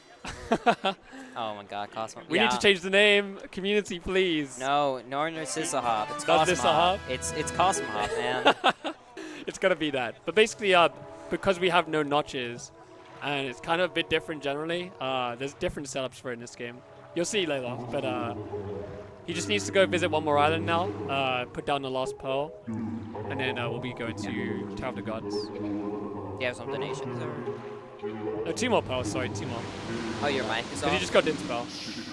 Oh my god, Cosmo. We need to change the name. Community, please. No, Narcissa Hop. It's Cosmo Hop. It's Cosmo Hop, man. It's gonna be that. But basically, because we have no notches, and it's kind of a bit different generally, there's different setups for it in this game. You'll see later, but he just needs to go visit 1 more island now, put down the last pearl, and then we'll be going to Tower of the Gods. Do you have some donations or? 2 more pearls, sorry, 2 more. Oh, your mic is off? Because you just got Din's pearl.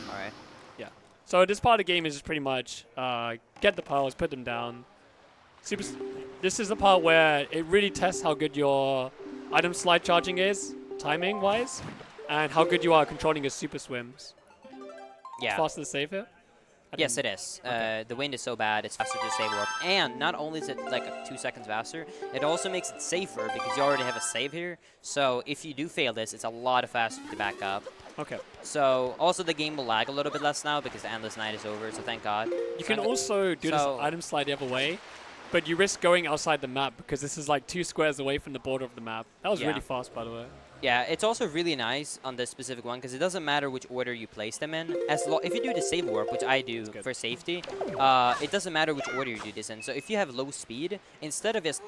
Alright. Yeah. So this part of the game is just pretty much get the pearls, put them down. This is the part where it really tests how good your item slide charging is, timing-wise, and how good you are controlling your super swims. Yeah. It's faster to save here? Yes, it is. Okay. The wind is so bad, it's faster to save warp. And not only is it like 2 seconds faster, it also makes it safer because you already have a save here. So if you do fail this, it's a lot faster to back up. Okay. So also the game will lag a little bit less now because the Endless Night is over, so thank God. You can also do this item slide the other way, but you risk going outside the map because this is like 2 squares away from the border of the map. That was really fast, by the way. Yeah, it's also really nice on this specific one because it doesn't matter which order you place them in. If you do the save warp, which I do for safety, it doesn't matter which order you do this in. So if you have low speed, instead of just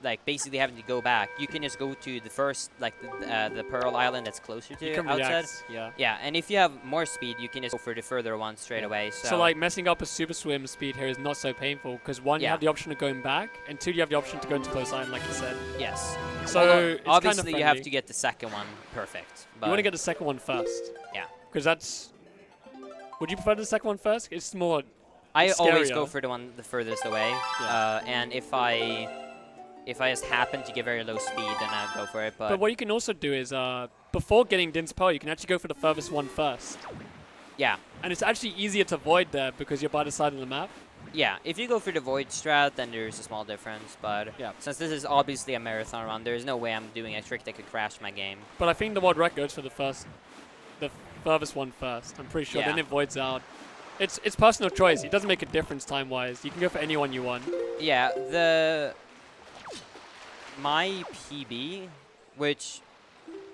like basically having to go back. You can just go to the first, like the Pearl Island that's closer to You can outside. react, yeah. Yeah, and if you have more speed, you can just go for the further one straight away. So like messing up a super swim speed here is not so painful because one, you Yeah. have the option of going back, and two, you have the option to go into close iron, like you said. yes. So Although, it's kind of obviously you have friendly. to get the second one perfect. But You want to get the second one first. Yeah. Because that's. Would you prefer the second one first? It's more. I always scarier. go for the one the furthest away. And if I just happen to get very low speed, then I'll go for it. But, But what you can also do is, before getting Din's Pearl, you can actually go for the furthest one first. yeah. And it's actually easier to avoid there because you're by the side of the map. Yeah, if you go for the Void strat, then there's a small difference. But Yeah. since this is obviously a marathon run, there's no way I'm doing a trick that could crash my game. But I think the world record goes for the furthest one first. I'm pretty sure. Yeah. Then it voids out. It's personal choice. It doesn't make a difference time-wise. You can go for anyone you want. Yeah, my PB, which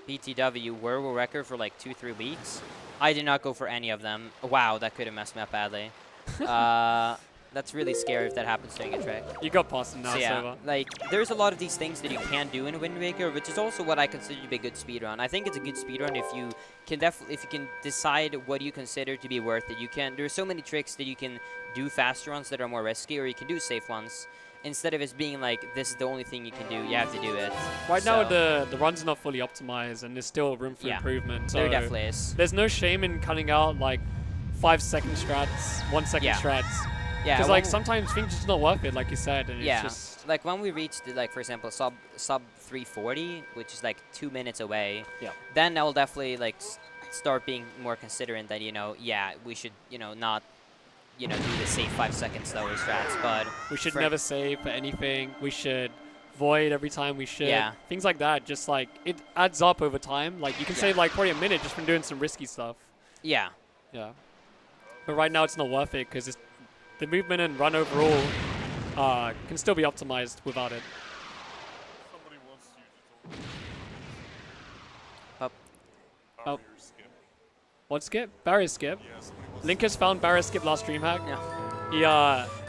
BTW world record for like 2-3 weeks, I did not go for any of them. Wow, that could have messed me up badly. That's really scary if that happens during a trick. You got past it now, So yeah, Sova. like there's a lot of these things that you can do in Wind Waker, which is also what I consider to be a good speedrun. I think it's a good speedrun if you can decide what you consider to be worth it. There's so many tricks that you can do faster ones that are more risky, or you can do safe ones. Instead of it being like this is the only thing you can do, you have to do it. Right now, So, the run's not fully optimized, and there's still room for Yeah, improvement. So there definitely is. there's no shame in cutting out like 5-second strats, 1-second Yeah. strats. Yeah, Because like when- sometimes things just not worth it, like you said, and yeah, it's just like when we reached like for example sub 340, which is like 2 minutes away. Yeah. Then I'll definitely like start being more considerate that we should not do the safe 5-second slower strats, but we should for- never save for anything. We should void every time we should. Yeah. Things like that. Just like it adds up over time. Like you can save like probably a minute just from doing some risky stuff. yeah. Yeah. But right now it's not worth it because the movement and run overall can still be optimized without it. Somebody wants you to Up. Oh. What skip? Barrier skip. Yeah, somebody wants Linkus found barrier skip last stream hack. No. He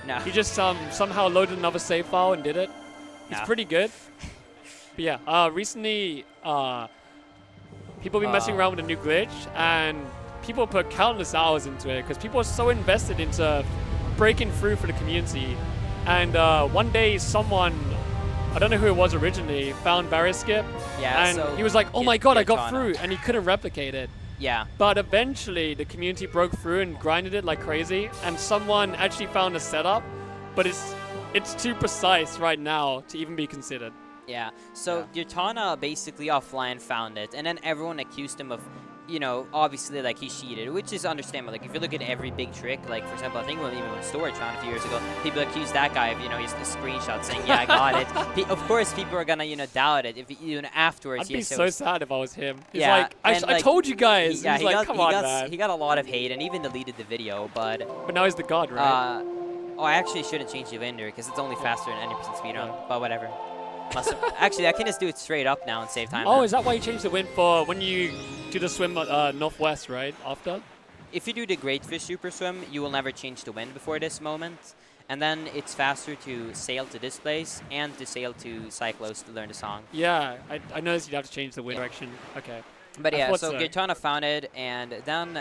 No. he just somehow loaded another save file and did it. He's No. pretty good. But yeah, recently people have been messing around with a new glitch, and people put countless hours into it because people are so invested into breaking through for the community. And one day someone, I don't know who it was originally, found barrier skip, Yeah. and so he was like, "Oh my god, I got Kitana. through!" And he couldn't replicate it. Yeah. But eventually, the community broke through and grinded it like crazy, and someone actually found a setup, but it's too precise right now to even be considered. Yeah. So Yutana basically offline found it, and then everyone accused him of, obviously like he cheated, which is understandable. Like if you look at every big trick, like for example, I think even when Storage found a few years ago, people accused that guy of, his screenshot saying, "Yeah, I got it." Of course, people are gonna, doubt it if afterwards. I'd be yes, it so was- sad if I was him. He's Yeah, like, and, I like, told you guys. Yeah, He's like, come on, man. he got a lot of hate and even deleted the video, but. But now he's the god, right? I actually shouldn't change the winner because it's only faster than 90% speedrun, but whatever. Actually, I can just do it straight up now and save time. Oh, now. is that why you changed the wind for when you do the swim northwest, right? After? If you do the Great Fish Super Swim, you will never change the wind before this moment. And then it's faster to sail to this place and to sail to Cyclos to learn the song. Yeah, I noticed you'd have to change the wind direction. Okay. But I yeah, thought so so. Gitana found it, and then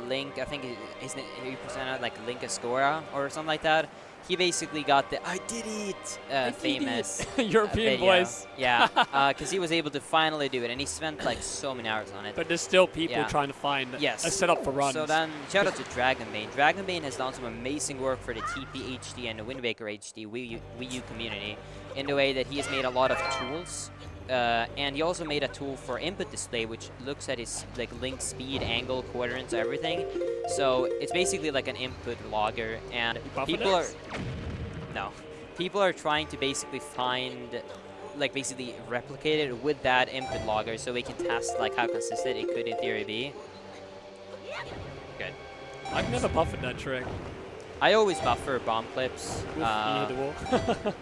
Link, I think he presented like Linkus7 or something like that. He basically got the "I did it" famous European video. voice. Yeah, because he was able to finally do it, and he spent like so many hours on it. But there's still people Yeah. trying to find Yes. a setup for runs. So then, shout out to Dragonbane. Dragonbane has done some amazing work for the TP HD and the Wind Waker HD Wii U community in the way that he has made a lot of tools. And he also made a tool for input display, which looks at his link speed, angle, quadrants, everything. So it's basically like an input logger, and people are trying to basically find, basically replicate it with that input logger, so we can test how consistent it could in theory be. Good. I've never buffered that trick. I always buffer bomb clips. Oof, you hit the wall.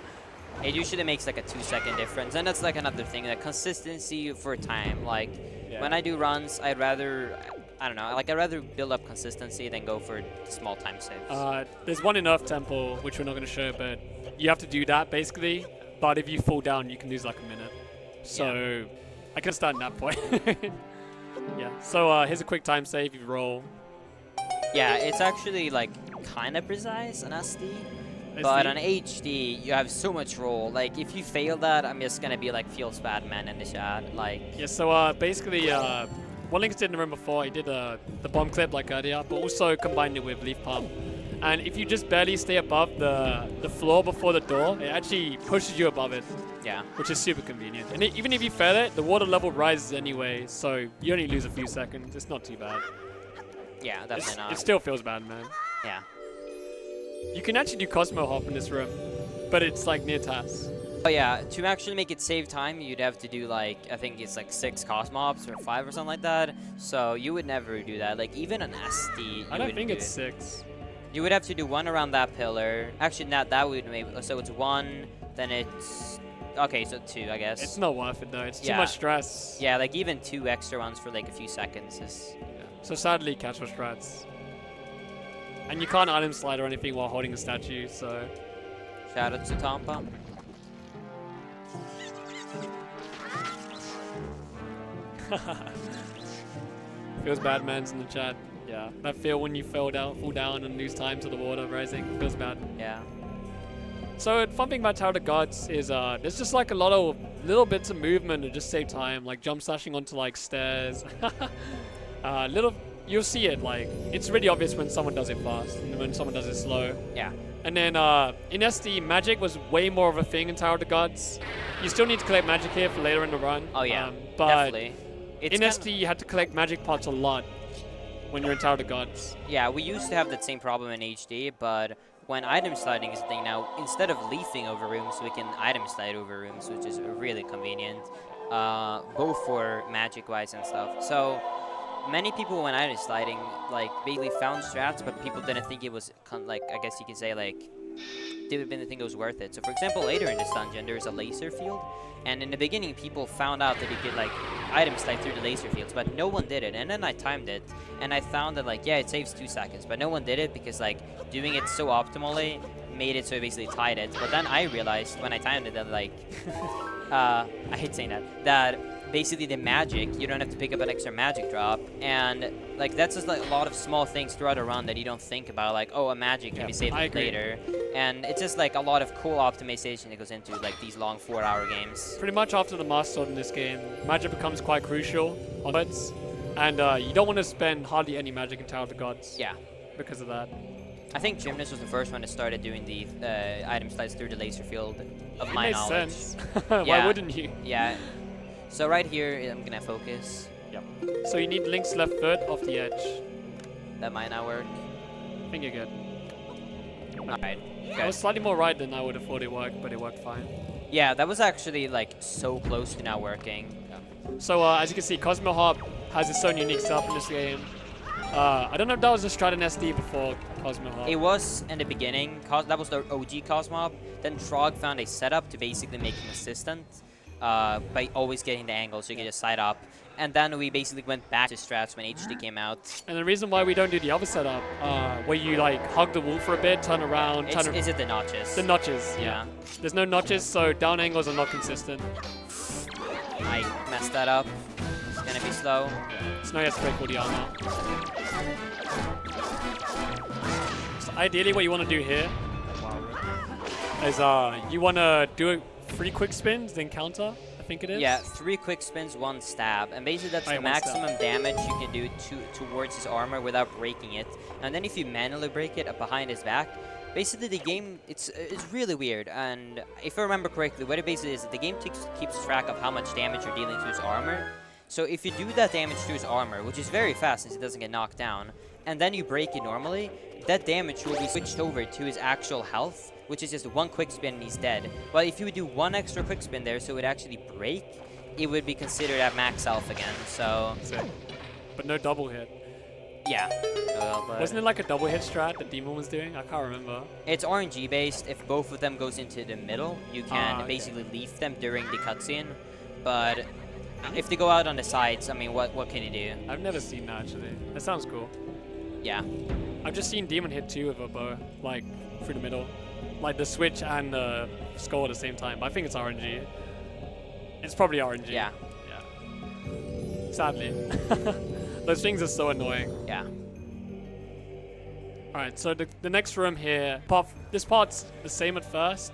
It usually makes a 2-second difference, and that's another thing, consistency for time. When I do runs, I'd rather, I'd rather build up consistency than go for small time saves. There's one in Earth Temple, which we're not going to show, but you have to do that basically but if you fall down, you can lose like a minute. So I can start that point. Yeah. So here's a quick time save. You roll. Yeah, it's actually like kind of precise on SD. But on HD, you have so much roll. Like, if you fail that, I'm just gonna be like, feels bad, man, in the chat. Like. Yeah. So basically, what Linkus did in the room before, he did the bomb clip like earlier, but also combined it with leaf pump. And if you just barely stay above the floor before the door, it actually pushes you above it. Yeah. Which is super convenient. And even if you fail it, the water level rises anyway, so you only lose a few seconds. It's not too bad. Yeah, definitely not. It still feels bad, man. Yeah. You can actually do Cosmo Hop in this room, but it's like near TAS. Oh yeah, to actually make it save time, you'd have to do like, I think it's like 6 Cosmo Hops or 5 or something like that. So you would never do that. Like even an SD, I don't think it's 6. You would have to do 1 around that pillar. Actually, not that would maybe. So it's 1, then it's okay. So 2, I guess. It's not worth it though. It's too much stress. Yeah, like even 2 extra ones for like a few seconds is. Yeah. So sadly, catch for strats. And you can't item slide or anything while holding a statue. So. Shout out to Tampa. Feels bad, man's in the chat. Yeah, that feel when you fall down and lose time to the water rising. Feels bad. Yeah. So fun thing about Tower of the Gods is there's just like a lot of little bits of movement to just save time, like jump slashing onto like stairs. You'll see it, like it's really obvious when someone does it fast and when someone does it slow. Yeah. And then in SD, magic was way more of a thing in Tower of the Gods. You still need to collect magic here for later in the run. Oh yeah, but definitely. In SD, you had to collect magic pots a lot when you're in Tower of the Gods. Yeah, we used to have that same problem in HD, but when item sliding is a thing now, instead of leafing over rooms, we can item slide over rooms, which is really convenient, both for magic-wise and stuff. So many people when item sliding, like, basically found strats, but people didn't think it was, like, I guess you can say, like, didn't think it was worth it. So, for example, later in this dungeon, there's a laser field, and in the beginning, people found out that you could, like, item slide through the laser fields, but no one did it. And then I timed it, and I found that, like, yeah, it saves 2 seconds, but no one did it because, like, doing it so optimally made it so it basically tied it. But then I realized when I timed it that, like, I hate saying that basically the magic, you don't have to pick up an extra magic drop, and like that's just like a lot of small things throughout a run that you don't think about, like, oh, a magic can be saved later, and it's just like a lot of cool optimization that goes into like these long 4-hour games. Pretty much after the Master Sword in this game, magic becomes quite crucial onwards, and you don't want to spend hardly any magic in Tower of the Gods. Yeah. Because of that. I think Gymnast was the first one that started doing the item slides through the laser field, of my knowledge. Makes sense. Why wouldn't you? Yeah. So right here, I'm gonna focus. Yep. So you need Link's left foot off the edge. That might not work. I think you're good. Alright. I was slightly more right than I would have thought it worked, but it worked fine. Yeah, that was actually like so close to not working. So as you can see, Cosmo Hop has its own unique setup in this game. I don't know if that was a strat in SD before Cosmo Hop. It was in the beginning. That was the OG Cosmo Hop. Then Trog found a setup to basically make him assistant by always getting the angle so you can just side up. And then we basically went back to strats when HD came out. And the reason why we don't do the other setup, where you like hug the wall for a bit, turn around, Is it the notches? The notches, yeah. There's no notches, so down angles are not consistent. I messed that up. It's gonna be slow. So now you have to break all the armor. So ideally what you want to do here is you want to do 3 quick spins, then counter, I think it is. Yeah, 3 quick spins, 1 stab. And basically that's the maximum damage you can do towards his armor without breaking it. And then if you manually break it behind his back, basically the game, it's really weird. And if I remember correctly, what it basically is, the game keeps track of how much damage you're dealing to his armor. So if you do that damage to his armor, which is very fast since it doesn't get knocked down, and then you break it normally, that damage will be switched over to his actual health, which is just 1 quick spin and he's dead. But if you would do 1 extra quick spin there so it would actually break, it would be considered at max health again, so... But no double hit. Yeah. Wasn't it like a double hit strat that Demon was doing? I can't remember. It's RNG based. If both of them goes into the middle, you can basically leave them during the cutscene. But if they go out on the sides, I mean, what can you do? I've never seen that actually. That sounds cool. Yeah. I've just seen Demon hit 2 with a bow, like through the middle. like the switch and the score at the same time. But I think it's RNG. It's probably RNG. Yeah. Yeah. Sadly. Those things are so annoying. Yeah. Alright, so the next room here, this part's the same at first,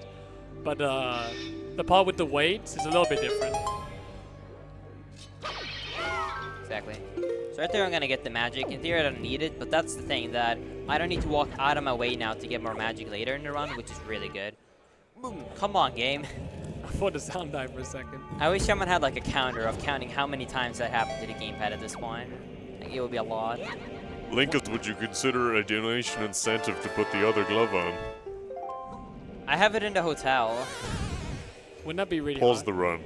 but the part with the weights is a little bit different. Exactly. So right there I'm gonna get the magic. In theory I don't need it, but that's the thing, that I don't need to walk out of my way now to get more magic later in the run, which is really good. Boom. Come on, game. I thought the sound died for a second. I wish someone had like a counter of counting how many times that happened to the gamepad at this point. Like, it would be a lot. Linkus, would you consider a donation incentive to put the other glove on? I have it in the hotel. Wouldn't that be really Pause hard? the run.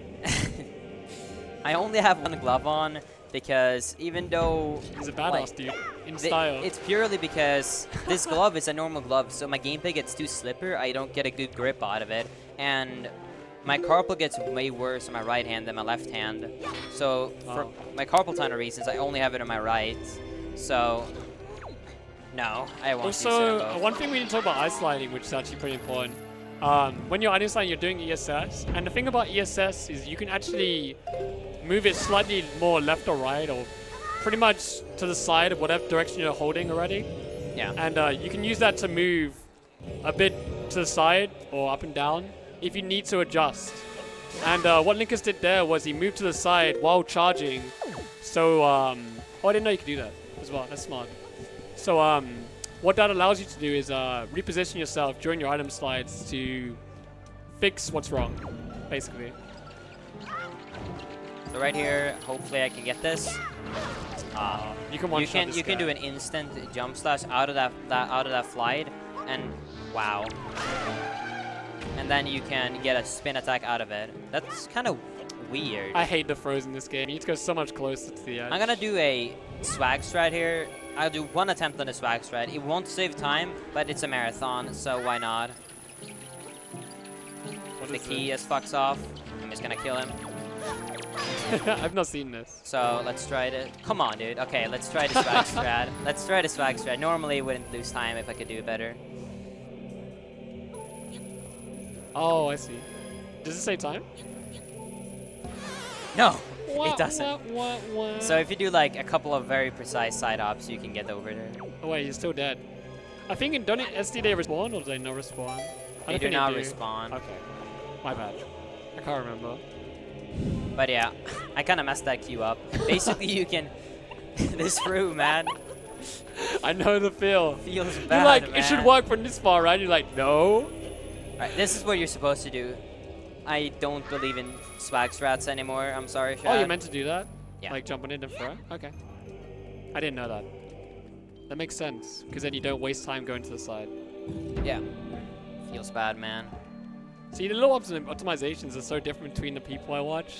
I only have one glove on because even though He's a badass, like, dude. In style. it's purely because this glove is a normal glove, so my gameplay gets too slipper, I don't get a good grip out of it, and my carpal gets way worse on my right hand than my left hand. So for my carpal tunnel reasons, I only have it on my right. So no, I won't use it on Also, both. one thing we need to talk about ice sliding, which is actually pretty important. When you're ice sliding, you're doing ESS, and the thing about ESS is you can actually move it slightly more left or right, or pretty much to the side of whatever direction you're holding already. Yeah. And you can use that to move a bit to the side or up and down if you need to adjust. And what Linkus did there was he moved to the side while charging. So, oh, I didn't know you could do that as well. That's smart. So, what that allows you to do is reposition yourself during your item slides to fix what's wrong, basically. So right here, hopefully I can get this. You can one-shot this you can guy. do an instant jump slash out of that flight, and wow. And then you can get a spin attack out of it. That's kind of weird. I hate the throws in this game. You need to go so much closer to the edge. I'm gonna do a swag strat here. I'll do one attempt on a swag strat. It won't save time, but it's a marathon, so why not? What The is key is fucks off. I'm just gonna kill him. it? I've not seen this. So let's try it. Come on, dude. Okay, let's try the swag strat. Let's try the swag strat. Normally, wouldn't lose time if I could do it better. Oh, I see. Does it say time? No, it doesn't. What? So if you do like a couple of very precise side ops, you can get over there. Oh wait, he's still dead. I think don't SD they respawn or do they not respawn? They I don't do think not do. respawn. Okay, my bad. I can't remember. But yeah, I kind of messed that queue up. Basically, you can this room, man, I know the feel. feels bad. You're like, man. it should work from this far, right? You're like, no. Right, this is what you're supposed to do. I don't believe in swag strats anymore. I'm sorry, Shad. Oh, you're meant to do that? Yeah. Like jumping in and throw? Okay. I didn't know that. That makes sense, because then you don't waste time going to the side. Yeah. Feels bad, man. See, the little optimizations are so different between the people I watch.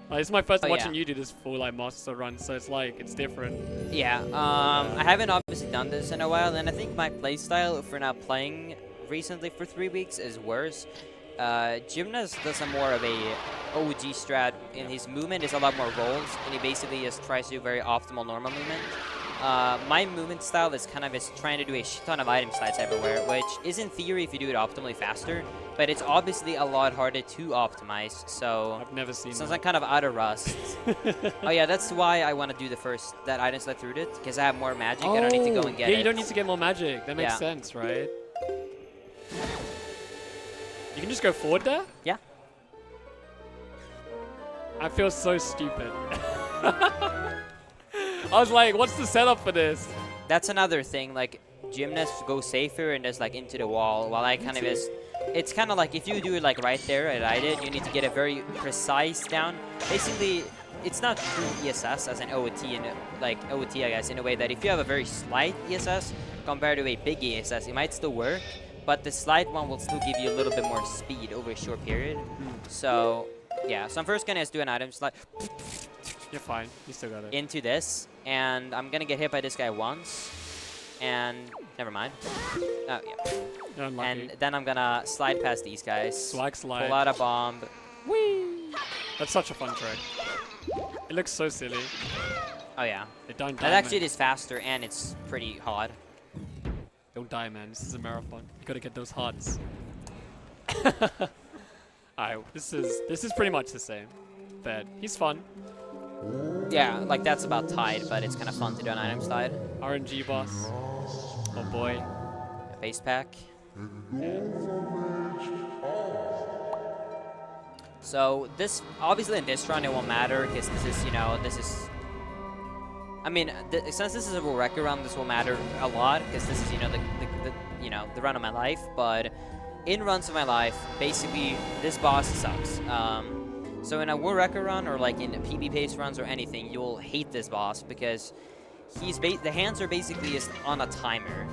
Like, this is my first time watching you do this full like master run, so it's like, it's different. Yeah, I haven't obviously done this in a while, and I think my playstyle for not playing recently for 3 weeks is worse. Gymnast does a more of a OG strat, and his movement is a lot more rolls, and he basically just tries to do very optimal normal movement. My movement style is kind of just trying to do a shit ton of item slides everywhere, which is in theory if you do it optimally faster, but it's obviously a lot harder to optimize, so I've never seen since that. I'm kind of out of rust. Oh yeah, that's why I want to do that item slide through it, because I have more magic, I don't need to go and get it. Yeah, you don't need to get more magic. That makes Yeah. sense, right? You can just go forward there? Yeah. I feel so stupid. I was like, what's the setup for this? That's another thing, like, gymnasts go safer and just like into the wall, while I kind of just, it's kind of like if you do it like right there, as I did, you need to get it very precise down. Basically, it's not true ESS as an OOT, and like OOT, I guess, in a way that if you have a very slight ESS compared to a big ESS, it might still work, but the slight one will still give you a little bit more speed over a short period. So, yeah, so I'm first gonna just do an item slide You're fine. You still got it. into this, and I'm gonna get hit by this guy once, and never mind. Oh, yeah. You're unlucky. And then I'm gonna slide past these guys, Swag slide. pull out a bomb. Whee! That's such a fun trick. It looks so silly. Oh yeah, It don't that actually is faster, and it's pretty hot. Don't die, man. This is a marathon. You gotta get those hearts. Alright, this is pretty much the same. But he's fun. Yeah, like that's about tied, but it's kind of fun to do on items tied. RNG boss. Oh boy. Base pack. Yeah. So this, obviously in this run it won't matter because this is, you know, this is, I mean, since this is a world record run, this will matter a lot because this is, you know, the run of my life. But in runs of my life, basically this boss sucks. So in a world record run or like in PB pace runs or anything, you'll hate this boss because the hands are basically just on a timer.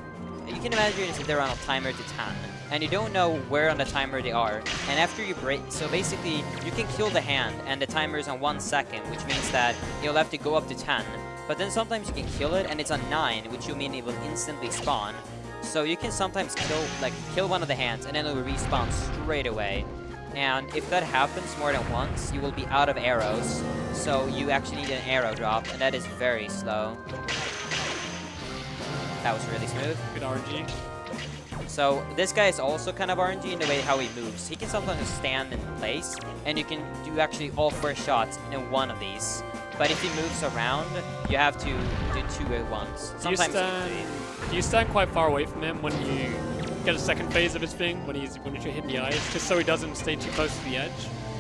You can imagine if they're on a timer to 10, and you don't know where on the timer they are. And after you break, so basically you can kill the hand, and the timer is on 1 second, which means that you'll have to go up to 10. But then sometimes you can kill it, and it's on 9, which will mean it will instantly spawn. So you can sometimes kill one of the hands, and then it will respawn straight away. And if that happens more than once, you will be out of arrows. So you actually need an arrow drop, and that is very slow. That was really smooth. Good RNG. So this guy is also kind of RNG in the way how he moves. He can sometimes stand in place, and you can do actually all 4 shots in one of these. But if he moves around, you have to do 2 at once. Sometimes do you stand quite far away from him when you get a second phase of his thing, when you're hitting the eyes, just so he doesn't stay too close to the edge?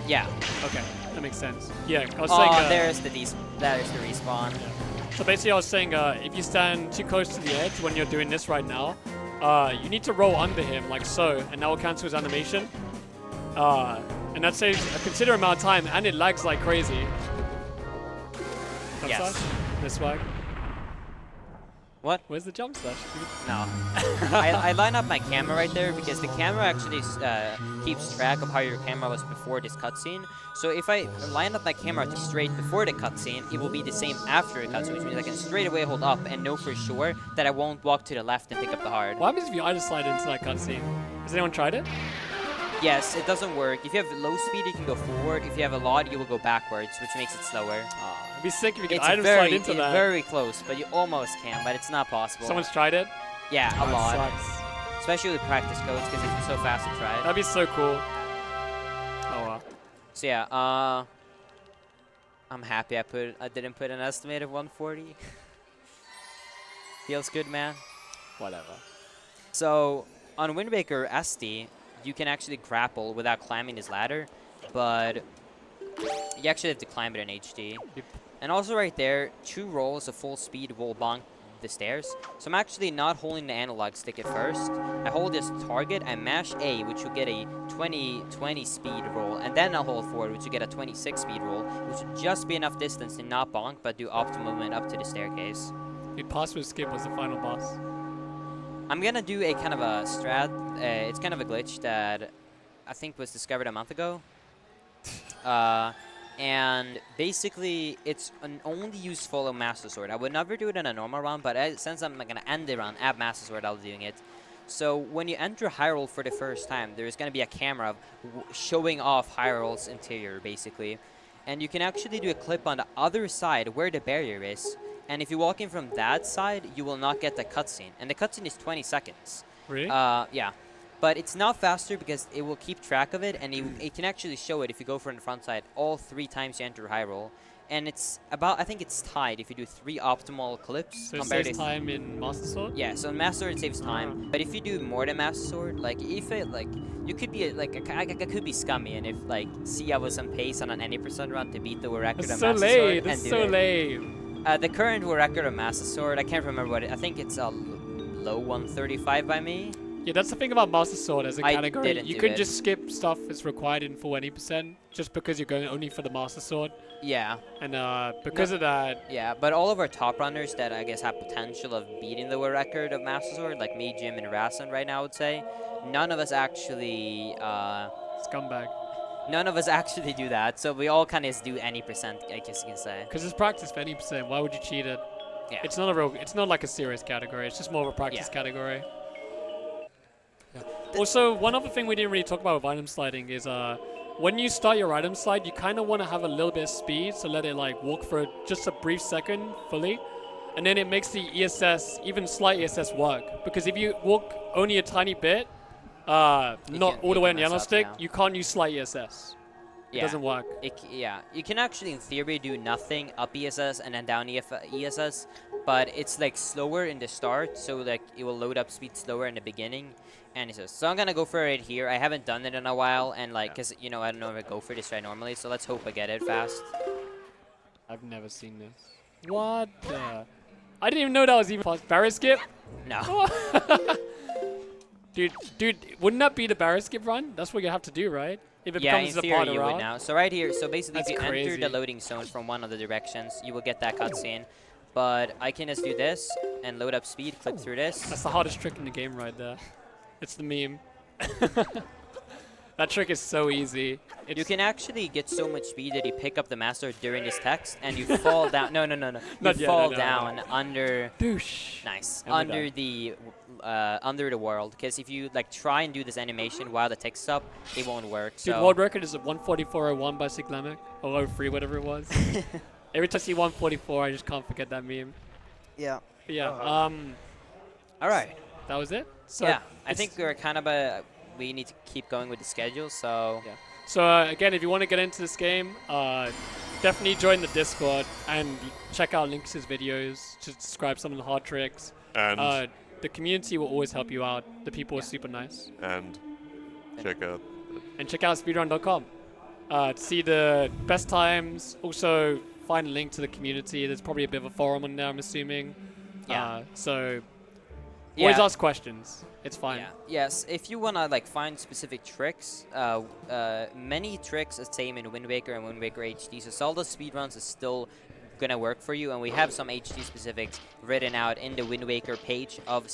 Yeah. Okay, that makes sense. Yeah, I was saying... there's the respawn. Yeah. So basically I was saying, if you stand too close to the edge when you're doing this right now, you need to roll under him, like so, and that will cancel his animation. And that saves a considerable amount of time, and it lags like crazy. Jump Yes. slash? This swag? What? Where's the jump slash? No. I line up my camera right there because the camera actually keeps track of how your camera was before this cutscene. So if I line up my camera to straight before the cutscene, it will be the same after the cutscene, which means I can straight away hold up and know for sure that I won't walk to the left and pick up the hard. What happens if you just slide into that cutscene? Has anyone tried it? Yes, it doesn't work. If you have low speed, you can go forward. If you have a lot, you will go backwards, which makes it slower. It'd be sick if you could It's item slide into that. very close, but you almost can, but it's not possible. Someone's tried it? Yeah, a That lot. sucks. Especially with practice codes, because it's so fast to try it. That'd be so cool. Oh wow. So yeah, I'm happy I didn't put an estimate of 140. Feels good, man. Whatever. So on Wind Waker SD, you can actually grapple without climbing this ladder, but you actually have to climb it in HD. Yep. And also right there, 2 rolls of full speed will bonk the stairs. So I'm actually not holding the analog stick at first. I hold this target, I mash A, which will get a 20 speed roll, and then I'll hold forward, which will get a 26 speed roll, which would just be enough distance to not bonk, but do optimal movement up to the staircase. The password skip was the final boss. I'm gonna do a kind of a strat. It's kind of a glitch that I think was discovered a month ago. And basically, it's only useful on Master Sword. I would never do it in a normal run, but since I'm gonna end the run at Master Sword, I'll be doing it. So when you enter Hyrule for the first time, there's gonna be a camera showing off Hyrule's interior, basically. And you can actually do a clip on the other side where the barrier is. And if you walk in from that side, you will not get the cutscene. And the cutscene is 20 seconds. Really? Yeah. But it's not faster because it will keep track of it, and it can actually show it if you go from the front side all 3 times you enter Hyrule. And it's about, I think it's tied if you do 3 optimal clips. So it saves time in Master Sword? Yeah, so in Master Sword it saves time. But if you do more than Master Sword, like if it, like, you could be, I could be scummy, and if, like, I was on pace on an any % run to beat the record That's on so Master Sword. lame. That's so lame. The current record of Master Sword, I can't remember what I think it's a low 135 by me. Yeah, that's the thing about Master Sword as a category. didn't You do can it. just skip stuff that's required in full 80% just because you're going only for the Master Sword. Yeah. And because of that... Yeah, but all of our top runners that I guess have potential of beating the world record of Master Sword, like me, Jim, and Rasen right now, I would say, none of us actually... Scumbag. None of us actually do that, so we all kind of do any %, I guess you can say. Because it's practice for 80%. Why would you cheat it? Yeah. It's not like a serious category. It's just more of a practice category. Yeah. Also, one other thing we didn't really talk about with item sliding is when you start your item slide, you kind of want to have a little bit of speed, so let it like walk for just a brief second fully. and then it makes the ESS, even slight ESS, work. Because if you walk only a tiny bit, not all the way on the mess analog up, stick, yeah. you can't use slight ESS. It Yeah. doesn't work. Yeah, you can actually, in theory, do nothing up ESS and then down ESS, but it's like slower in the start, so like it will load up speed slower in the beginning. And it's just, so I'm gonna go for it here. I haven't done it in a while, and like, cause you know I don't know if I go for this right normally, so let's hope I get it fast. I've never seen this. What the? I didn't even know that was even possible. Barrier skip? No. Dude, wouldn't that be the barrier skip run? That's what you have to do, right? If it Yeah, becomes in a theory part of you the would route. now. So right here, so basically That's if you enter the crazy. loading zone from one of the directions, you will get that cutscene. But I can just do this and load up speed, click through this. That's the hardest trick in the game right there. It's the meme. That trick is so easy. It's You can actually get so much speed that you pick up the master during this text and you fall down. No. You Not yet, fall no. down under. douche. Nice. And we're Under the world. Because if you like try and do this animation while the text's up, it won't work. Dude, So world record is at 144.01 by Siglamic. Or 03, whatever it was. Every time I see 144, I just can't forget that meme. yeah. But yeah, All right. that was it. So Yeah. I it's- think we're kind of we need to keep going with the schedule. So Yeah. So again, if you want to get into this game, definitely join the Discord and check out Linkus' videos to describe some of the hard tricks. And The community will always help you out. The people are super nice. and check out. And check out speedrun.com to see the best times. Also, find a link to the community. There's probably a bit of a forum on there, I'm assuming. Yeah. So always Yeah. ask questions. It's fine. Yeah. Yes. If you wanna like find specific tricks, many tricks are same in Wind Waker and Wind Waker HD. So Zelda speedruns is still gonna work for you, and we have some HD specifics written out in the Wind Waker page of